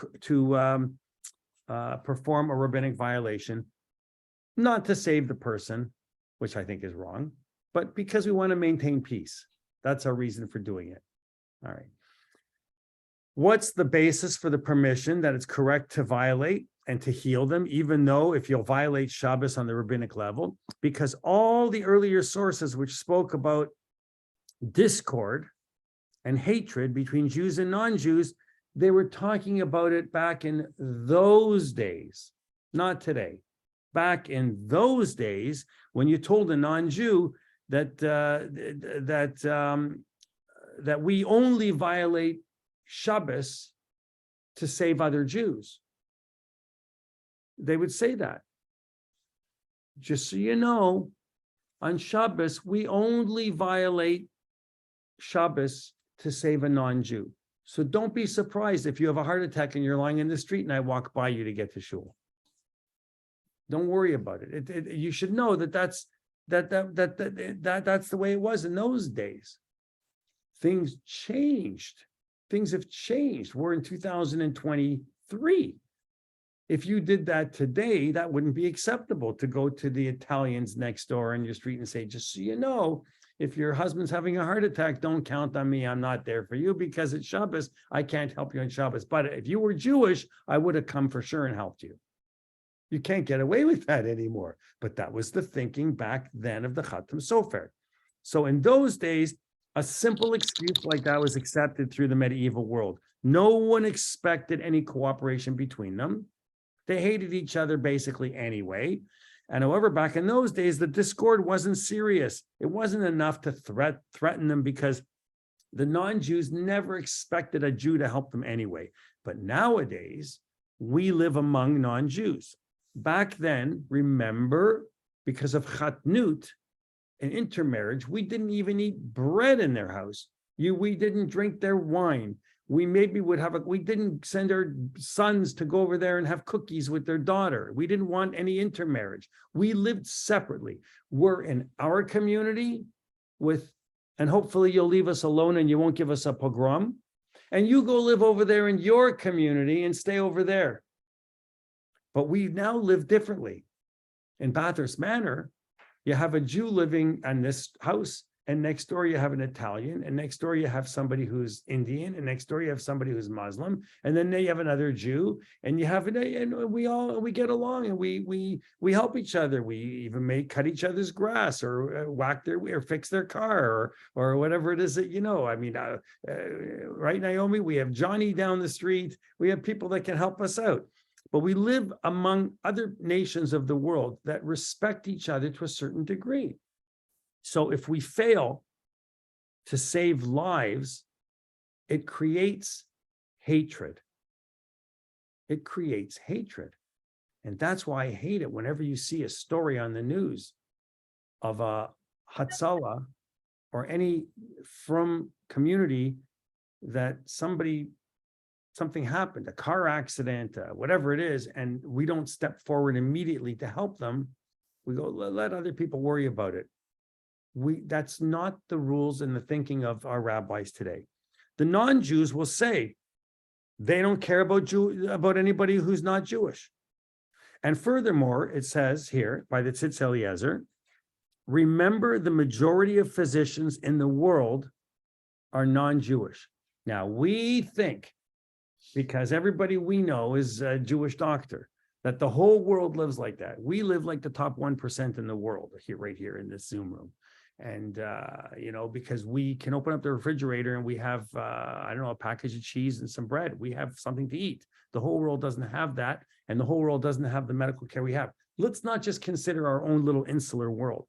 perform a rabbinic violation, not to save the person, which I think is wrong, but because we want to maintain peace. That's our reason for doing it. All right. What's the basis for the permission that it's correct to violate and to heal them, even though if you'll violate Shabbos on the rabbinic level? Because all the earlier sources which spoke about discord and hatred between Jews and non-Jews, they were talking about it back in those days, not today. Back in those days, when you told a non-Jew that we only violate Shabbos to save other Jews, they would say that. Just so you know, on Shabbos, we only violate Shabbos to save a non-Jew. So don't be surprised if you have a heart attack and you're lying in the street and I walk by you to get to shul. Don't worry about it. You should know that that's the way it was in those days. Things changed. Things have changed. We're in 2023. If you did that today, that wouldn't be acceptable to go to the Italians next door in your street and say, just so you know, if your husband's having a heart attack, don't count on me. I'm not there for you because it's Shabbos. I can't help you on Shabbos. But if you were Jewish, I would have come for sure and helped you. You can't get away with that anymore. But that was the thinking back then of the Chatam Sofer. So in those days, a simple excuse like that was accepted through the medieval world. No one expected any cooperation between them. They hated each other basically anyway. And however, back in those days, the discord wasn't serious. It wasn't enough to threaten them because the non-Jews never expected a Jew to help them anyway. But nowadays, we live among non-Jews. Back then, remember, because of Chatnut, an intermarriage, we didn't even eat bread in their house. We didn't drink their wine. We maybe would have we didn't send our sons to go over there and have cookies with their daughter. We didn't want any intermarriage. We lived separately. We're in our community and hopefully you'll leave us alone and you won't give us a pogrom. And you go live over there in your community and stay over there. But we now live differently. In Bathurst Manor, you have a Jew living in this house, and next door you have an Italian, and next door you have somebody who's Indian, and next door you have somebody who's Muslim, and then you have another Jew, and you have and we get along, and we help each other. We even cut each other's grass, or or fix their car, or whatever it is that I mean, right, Naomi? We have Johnny down the street. We have people that can help us out. But we live among other nations of the world that respect each other to a certain degree. So if we fail to save lives, it creates hatred. It creates hatred. And that's why I hate it whenever you see a story on the news of a Hatzalah or any from community that something happened, a car accident, whatever it is, and we don't step forward immediately to help them. We go, let other people worry about it. That's not the rules and the thinking of our rabbis today. The non-Jews will say they don't care about anybody who's not Jewish. And furthermore, it says here by the Tzitz Eliezer, remember the majority of physicians in the world are non-Jewish. Now we think, because everybody we know is a Jewish doctor, that the whole world lives like that. We live like the top 1% in the world right here in this Zoom room. And, because we can open up the refrigerator and we have, a package of cheese and some bread. We have something to eat. The whole world doesn't have that. And the whole world doesn't have the medical care we have. Let's not just consider our own little insular world.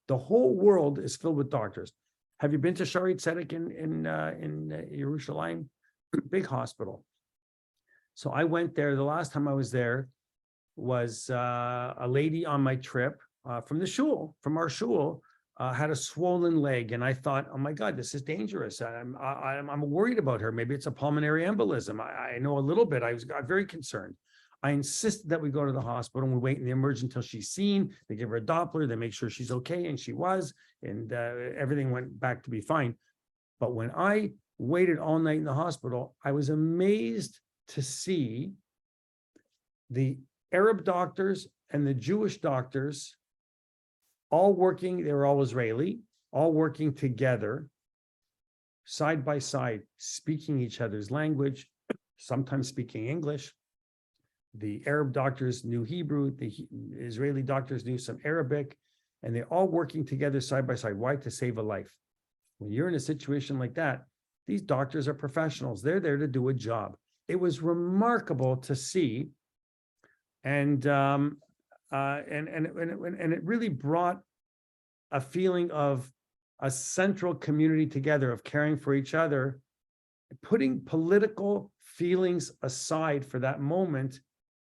The whole world is filled with doctors. Have you been to Shari Tzedek in Yerushalayim? Big hospital. So I went there. The last time I was there was a lady on my trip from our shul, had a swollen leg. And I thought, oh my God, this is dangerous. I'm worried about her. Maybe it's a pulmonary embolism. I know a little bit. I got very concerned. I insisted that we go to the hospital and we wait in the emergency until she's seen. They give her a Doppler. They make sure she's okay. And she was, and everything went back to be fine. But when I waited all night in the hospital, I was amazed to see the Arab doctors and the Jewish doctors all working. They were all Israeli, all working together, side by side, speaking each other's language, sometimes speaking English. The Arab doctors knew Hebrew, the Israeli doctors knew some Arabic, and they're all working together side by side. Why? To save a life. When you're in a situation like that, these doctors are professionals. They're there to do a job. It was remarkable to see, and it really brought a feeling of a central community together, of caring for each other, putting political feelings aside for that moment.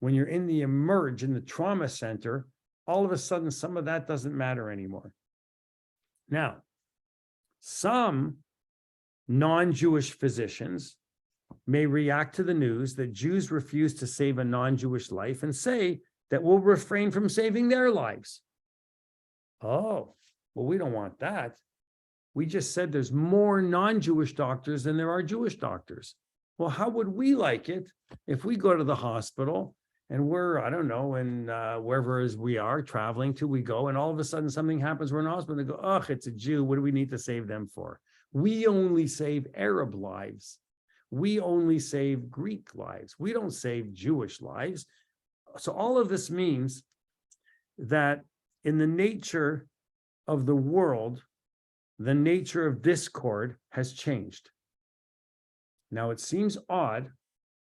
When you're in the trauma center, all of a sudden, some of that doesn't matter anymore. Now, some non-Jewish physicians may react to the news that Jews refuse to save a non-Jewish life and say that we'll refrain from saving their lives. Oh, well, we don't want that. We just said there's more non-Jewish doctors than there are Jewish doctors. Well, how would we like it if we go to the hospital and we're, I don't know, and wherever as we are traveling to, we go, and all of a sudden something happens, we're in hospital, they go, oh, it's a Jew, what do we need to save them for? We only save Arab lives. We only save Greek lives. We don't save Jewish lives. So all of this means that in the nature of the world, the nature of discord has changed. Now, it seems odd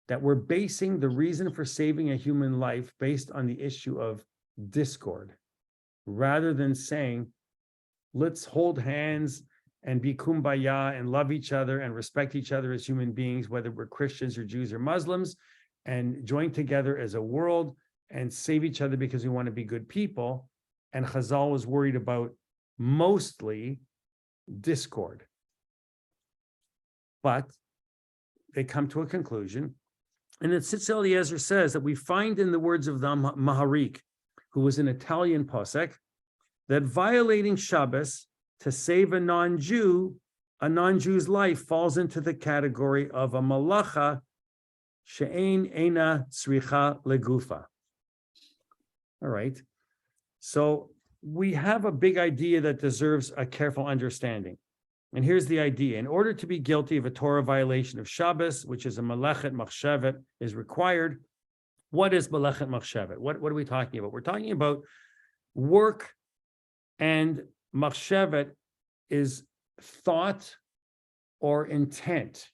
that we're basing the reason for saving a human life based on the issue of discord, rather than saying, let's hold hands and be kumbaya and love each other and respect each other as human beings, whether we're Christians or Jews or Muslims, and join together as a world and save each other because we want to be good people. And Chazal was worried about mostly discord. But they come to a conclusion. And then Tzitz Eliezer says that we find in the words of the Maharik, who was an Italian posek, that violating Shabbos to save a non-Jew's life falls into the category of a malacha she'ein eina tzricha legufa. All right. So we have a big idea that deserves a careful understanding. And here's the idea. In order to be guilty of a Torah violation of Shabbos, which is a melechet machshevet, is required. What is melechet machshevet? What are we talking about? We're talking about work, and machshevet is thought or intent.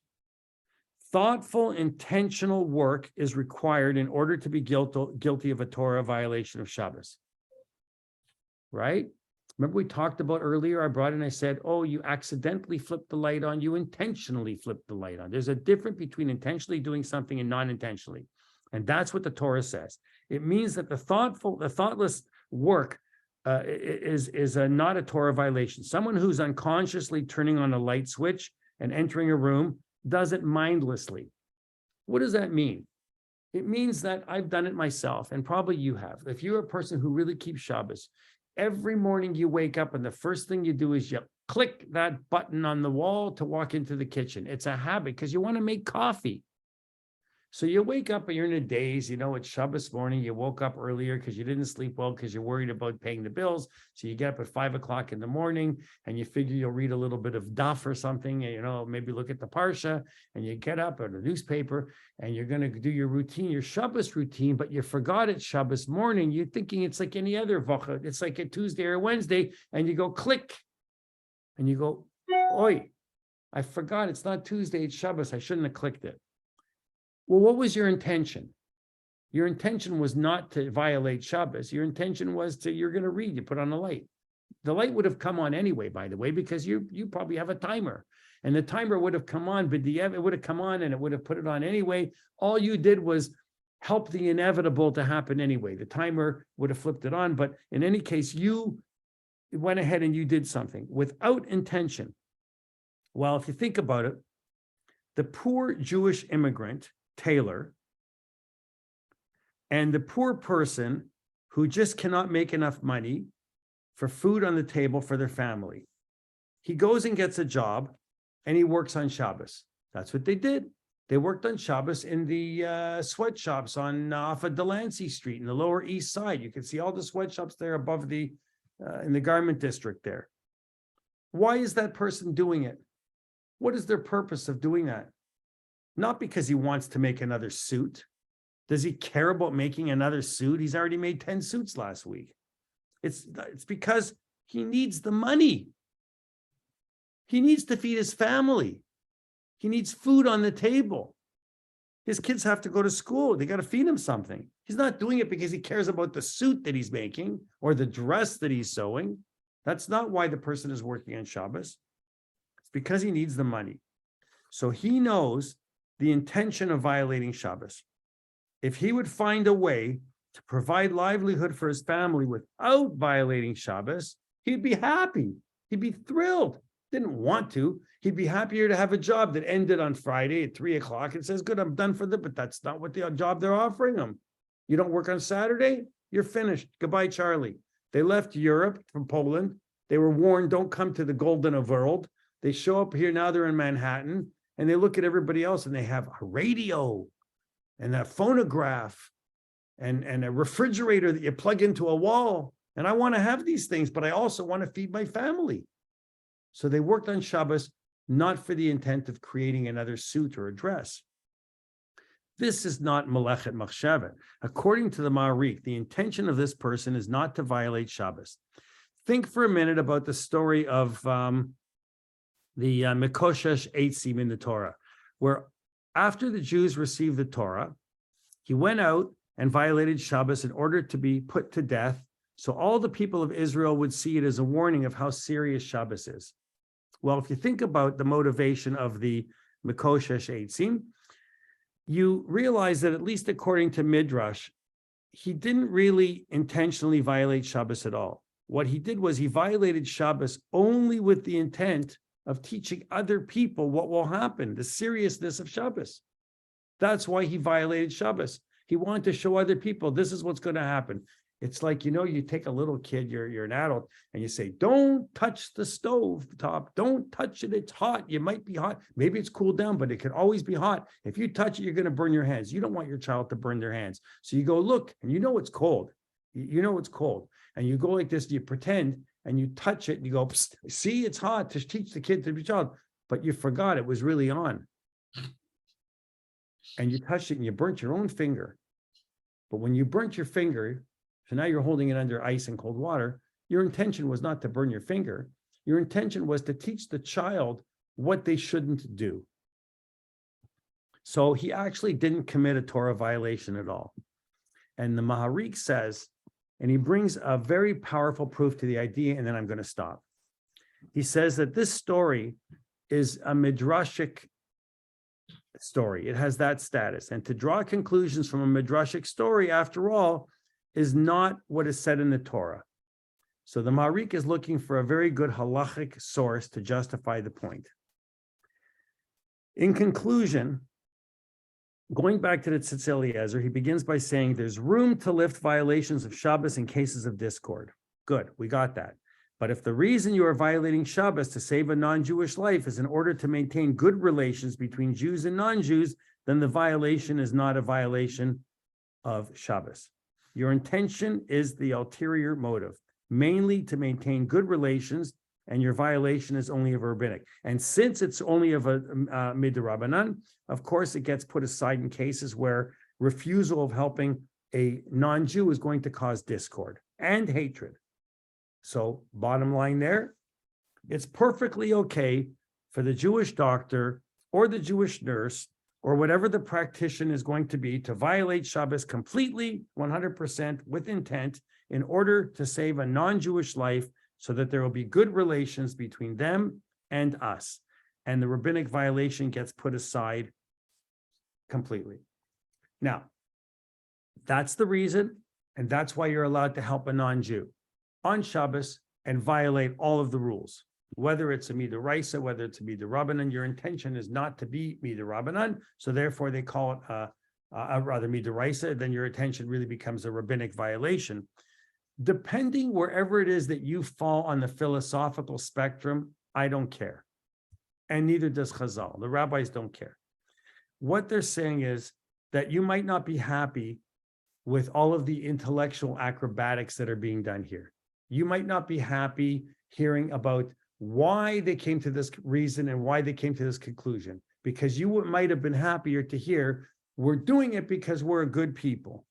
Thoughtful, intentional work is required in order to be guilty of a Torah violation of Shabbos. Right? Remember we talked about earlier, I brought in, I said, oh, you accidentally flipped the light on, you intentionally flipped the light on. There's a difference between intentionally doing something and non-intentionally. And that's what the Torah says. It means that the thoughtless work is not a Torah violation. Someone who's unconsciously turning on a light switch and entering a room does it mindlessly. What does that mean? It means that I've done it myself, and probably you have. If you're a person who really keeps Shabbos, every morning you wake up and the first thing you do is you click that button on the wall to walk into the kitchen. It's a habit because you want to make coffee. So you wake up and you're in a daze, it's Shabbos morning. You woke up earlier because you didn't sleep well because you're worried about paying the bills. So you get up at 5 o'clock in the morning and you figure you'll read a little bit of daf or something, and, maybe look at the Parsha, and you get up or the newspaper and you're going to do your routine, your Shabbos routine, but you forgot it's Shabbos morning. You're thinking it's like any other vacha. It's like a Tuesday or Wednesday, and you go click and you go, oi, I forgot it's not Tuesday, it's Shabbos. I shouldn't have clicked it. Well, what was your intention? Your intention was not to violate Shabbos. Your intention was you're going to read, you put on a light. The light would have come on anyway, by the way, because you probably have a timer. And the timer would have come on, but it would have come on and it would have put it on anyway. All you did was help the inevitable to happen anyway. The timer would have flipped it on, but in any case, you went ahead and you did something without intention. Well, if you think about it, the poor Jewish immigrant, Taylor, and the poor person who just cannot make enough money for food on the table for their family. He goes and gets a job and he works on Shabbos. That's what they did. They worked on Shabbos in the sweatshops off of Delancey Street in the Lower East Side. You can see all the sweatshops there above in the garment district there. Why is that person doing it? What is their purpose of doing that? Not because he wants to make another suit. Does he care about making another suit? He's already made 10 suits last week. It's because he needs the money. He needs to feed his family. He needs food on the table. His kids have to go to school. They got to feed him something. He's not doing it because he cares about the suit that he's making or the dress that he's sewing. That's not why the person is working on Shabbos. It's because he needs the money. So he knows the intention of violating Shabbos. If he would find a way to provide livelihood for his family without violating Shabbos, he'd be happy. He'd be thrilled. Didn't want to. He'd be happier to have a job that ended on Friday at 3 o'clock and says, good, I'm done for but that's not what the job they're offering him. You don't work on Saturday, you're finished. Goodbye, Charlie. They left Europe from Poland. They were warned, don't come to the golden world. They show up here, now they're in Manhattan. And they look at everybody else and they have a radio and a phonograph and a refrigerator that you plug into a wall. And I want to have these things, but I also want to feed my family. So they worked on Shabbos, not for the intent of creating another suit or a dress. This is not Melechet Machshavet. According to the Ma'arik, the intention of this person is not to violate Shabbos. Think for a minute about the story of the Mikoshesh Eitzim in the Torah, where after the Jews received the Torah, he went out and violated Shabbos in order to be put to death. So all the people of Israel would see it as a warning of how serious Shabbos is. Well, if you think about the motivation of the Mikoshesh Eitzim, you realize that at least according to Midrash, he didn't really intentionally violate Shabbos at all. What he did was he violated Shabbos only with the intent of teaching other people what will happen, the seriousness of Shabbos. That's why he violated Shabbos. He wanted to show other people, this is what's going to happen. It's like, you take a little kid, you're an adult, and you say, don't touch the stove top. Don't touch it. It's hot. You might be hot. Maybe it's cooled down, but it can always be hot. If you touch it, you're going to burn your hands. You don't want your child to burn their hands. So you go, look, and you know it's cold. You know it's cold. And you go like this, you pretend, and you touch it, and you go, see, it's hot, to teach the kid to be child. But you forgot it was really on. And you touched it, and you burnt your own finger. But when you burnt your finger, so now you're holding it under ice and cold water, your intention was not to burn your finger. Your intention was to teach the child what they shouldn't do. So he actually didn't commit a Torah violation at all. And the Maharik says, and he brings a very powerful proof to the idea, and then I'm going to stop. He says that this story is a midrashic story. It has that status. And to draw conclusions from a midrashic story, after all, is not what is said in the Torah. So the Maharik is looking for a very good halachic source to justify the point. In conclusion, going back to the Tzitz Eliezer, he begins by saying there's room to lift violations of Shabbos in cases of discord. Good, we got that. But if the reason you are violating Shabbos to save a non-Jewish life is in order to maintain good relations between Jews and non-Jews, then the violation is not a violation of Shabbos. Your intention is the ulterior motive, mainly to maintain good relations, and your violation is only of a rabbinic. And since it's only of a midrabanan, of course, it gets put aside in cases where refusal of helping a non-Jew is going to cause discord and hatred. So bottom line there, it's perfectly okay for the Jewish doctor or the Jewish nurse or whatever the practitioner is going to be to violate Shabbos completely, 100% with intent in order to save a non-Jewish life so that there will be good relations between them and us. And the rabbinic violation gets put aside completely. Now, that's the reason, and that's why you're allowed to help a non-Jew on Shabbos and violate all of the rules. Whether it's a midaraisa, whether it's a midarabanan, your intention is not to be midarabanan, so therefore they call it rather midaraisa, then your intention really becomes a rabbinic violation. Depending wherever it is that you fall on the philosophical spectrum, I don't care. And neither does Chazal. The rabbis don't care. What they're saying is that you might not be happy with all of the intellectual acrobatics that are being done here. You might not be happy hearing about why they came to this reason and why they came to this conclusion, because you might have been happier to hear, we're doing it because we're a good people.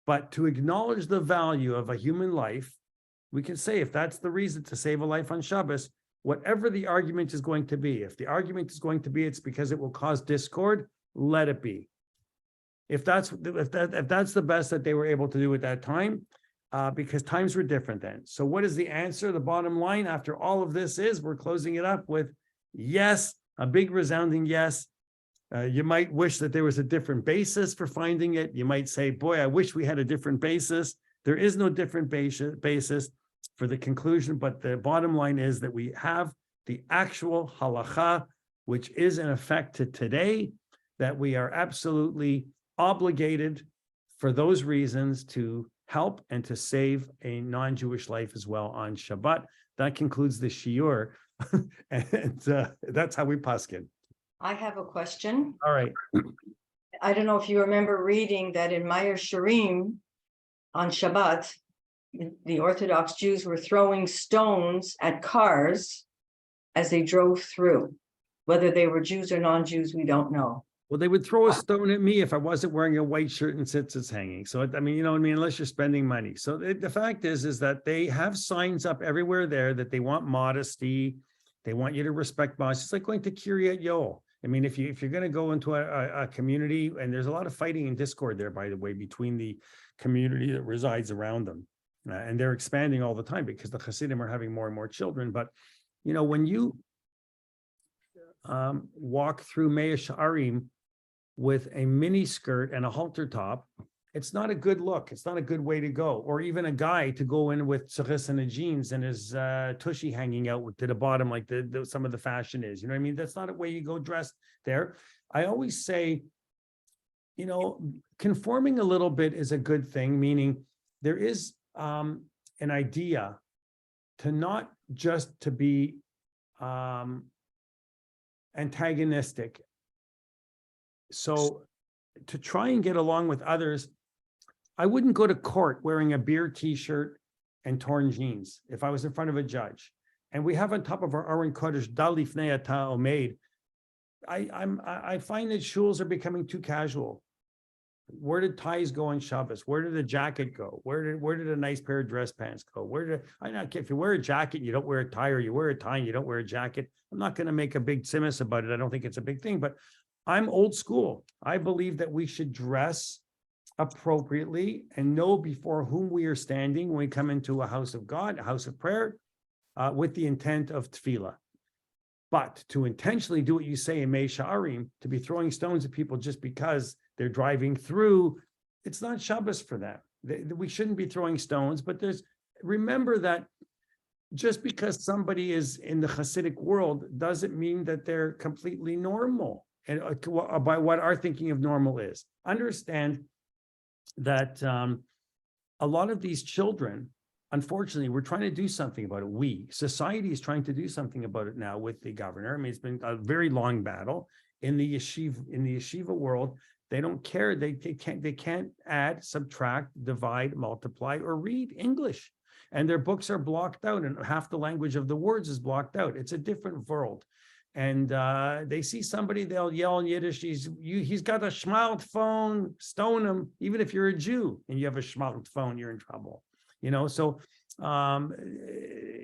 But to acknowledge the value of a human life, we can say if that's the reason to save a life on Shabbos, whatever the argument is going to be, if the argument is going to be it's because it will cause discord, let it be. If that's the best that they were able to do at that time, because times were different then. So what is the answer? The bottom line after all of this is we're closing it up with yes, a big resounding yes. You might wish that there was a different basis for finding it. You might say, boy, I wish we had a different basis. There is no different basis for the conclusion, but the bottom line is that we have the actual halacha, which is in effect to today, that we are absolutely obligated for those reasons to help and to save a non-Jewish life as well on Shabbat. That concludes the shiur, and that's how we paskin. I have a question. All right. I don't know if you remember reading that in Meir Sharim on Shabbat, the Orthodox Jews were throwing stones at cars as they drove through. Whether they were Jews or non-Jews, we don't know. Well, they would throw a stone at me if I wasn't wearing a white shirt and tzitzits hanging. So, I mean, you know what I mean? Unless you're spending money. So the fact is that they have signs up everywhere there that they want modesty. They want you to respect bosses. It's like going to Kiryat Yoel. I mean, if you're going to go into a community, and there's a lot of fighting and discord there, by the way, between the community that resides around them. And they're expanding all the time because the Hasidim are having more and more children. But, you know, when you walk through Mea Sha'arim with a mini skirt and a halter top, it's not a good look. It's not a good way to go. Or even a guy to go in with tzitzis and a jeans and his tushy hanging out to the bottom, like some of the fashion is. You know what I mean? That's not a way you go dressed there. I always say, you know, conforming a little bit is a good thing, meaning there is an idea to not just to be antagonistic. So to try and get along with others, I wouldn't go to court wearing a beer t-shirt and torn jeans if I was in front of a judge. And we have on top of our Aron Kodesh, Dalif Neata Omeid. I find that shuls are becoming too casual. Where did ties go on Shabbos? Where did the jacket go? Where did a nice pair of dress pants go? I don't care if you wear a jacket, you don't wear a tie, or you wear a tie and you don't wear a jacket. I'm not going to make a big simus about it. I don't think it's a big thing, but I'm old school. I believe that we should dress appropriately and know before whom we are standing when we come into a house of God, a house of prayer, with the intent of tefillah. But to intentionally do what you say in Mei Sha'arim, to be throwing stones at people just because they're driving through, it's not Shabbos for them. We shouldn't be throwing stones, but remember that just because somebody is in the Hasidic world doesn't mean that they're completely normal. And by what our thinking of normal is. Understand that a lot of these children, unfortunately, we're trying to do something about it. Society is trying to do something about it now with the governor. I mean, it's been a very long battle in the yeshiva world. They don't care. They can't add, subtract, divide, multiply, or read English. And their books are blocked out, and half the language of the words is blocked out. It's a different world. And they see somebody, they'll yell in Yiddish, he's got a smartphone, stone him. Even if you're a Jew and you have a smartphone, you're in trouble. You know, so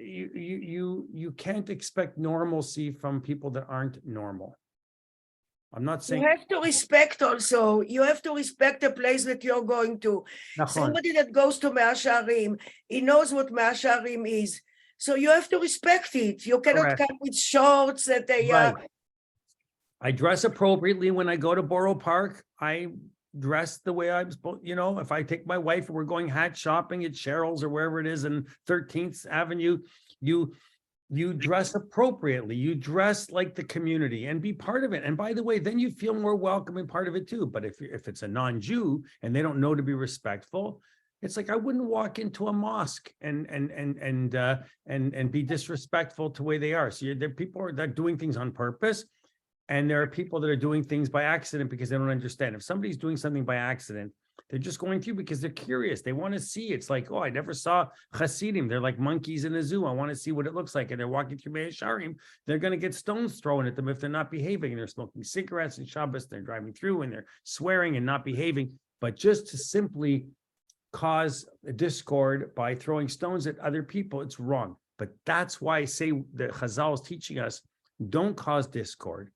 you can't expect normalcy from people that aren't normal. I'm not saying You have to respect also, you have to respect the place that you're going to. Somebody that goes to Mea Sha'arim, he knows what Mea Sha'arim is. So you have to respect it. You cannot Correct. come with shorts that they Right. I dress appropriately when I go to Borough Park. I dress the way I'm supposed, you know, if I take my wife and we're going hat shopping at Cheryl's or wherever it is in 13th Avenue, you dress appropriately. You dress like the community and be part of it. And by the way, then you feel more welcome and part of it too. But if it's a non-Jew and they don't know to be respectful, it's like I wouldn't walk into a mosque and be disrespectful to the way they are. So there are people that are doing things on purpose, and there are people that are doing things by accident because they don't understand. If somebody's doing something by accident, they're just going through because they're curious. They want to see. It's like, oh, I never saw Hasidim. They're like monkeys in a zoo. I want to see what it looks like. And they're walking through Mea Sha'arim. They're going to get stones thrown at them if they're not behaving. And they're smoking cigarettes and Shabbos. They're driving through and they're swearing and not behaving. But just to simply cause a discord by throwing stones at other people, it's wrong. But that's why I say that Chazal is teaching us, don't cause discord.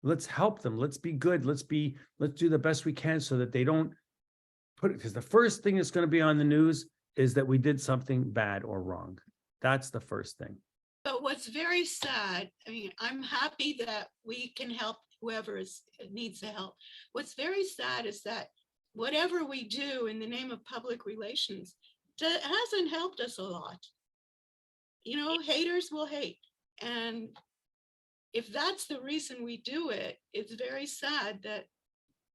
Let's help them. Let's be good. Let's do the best we can so that they don't put it, because the first thing that's going to be on the news is that we did something bad or wrong. That's the first thing. But what's very sad, I mean, I'm happy that we can help whoever needs the help. What's very sad is that whatever we do in the name of public relations hasn't helped us a lot. You know, haters will hate. And if that's the reason we do it, it's very sad that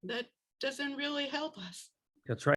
that doesn't really help us. That's right.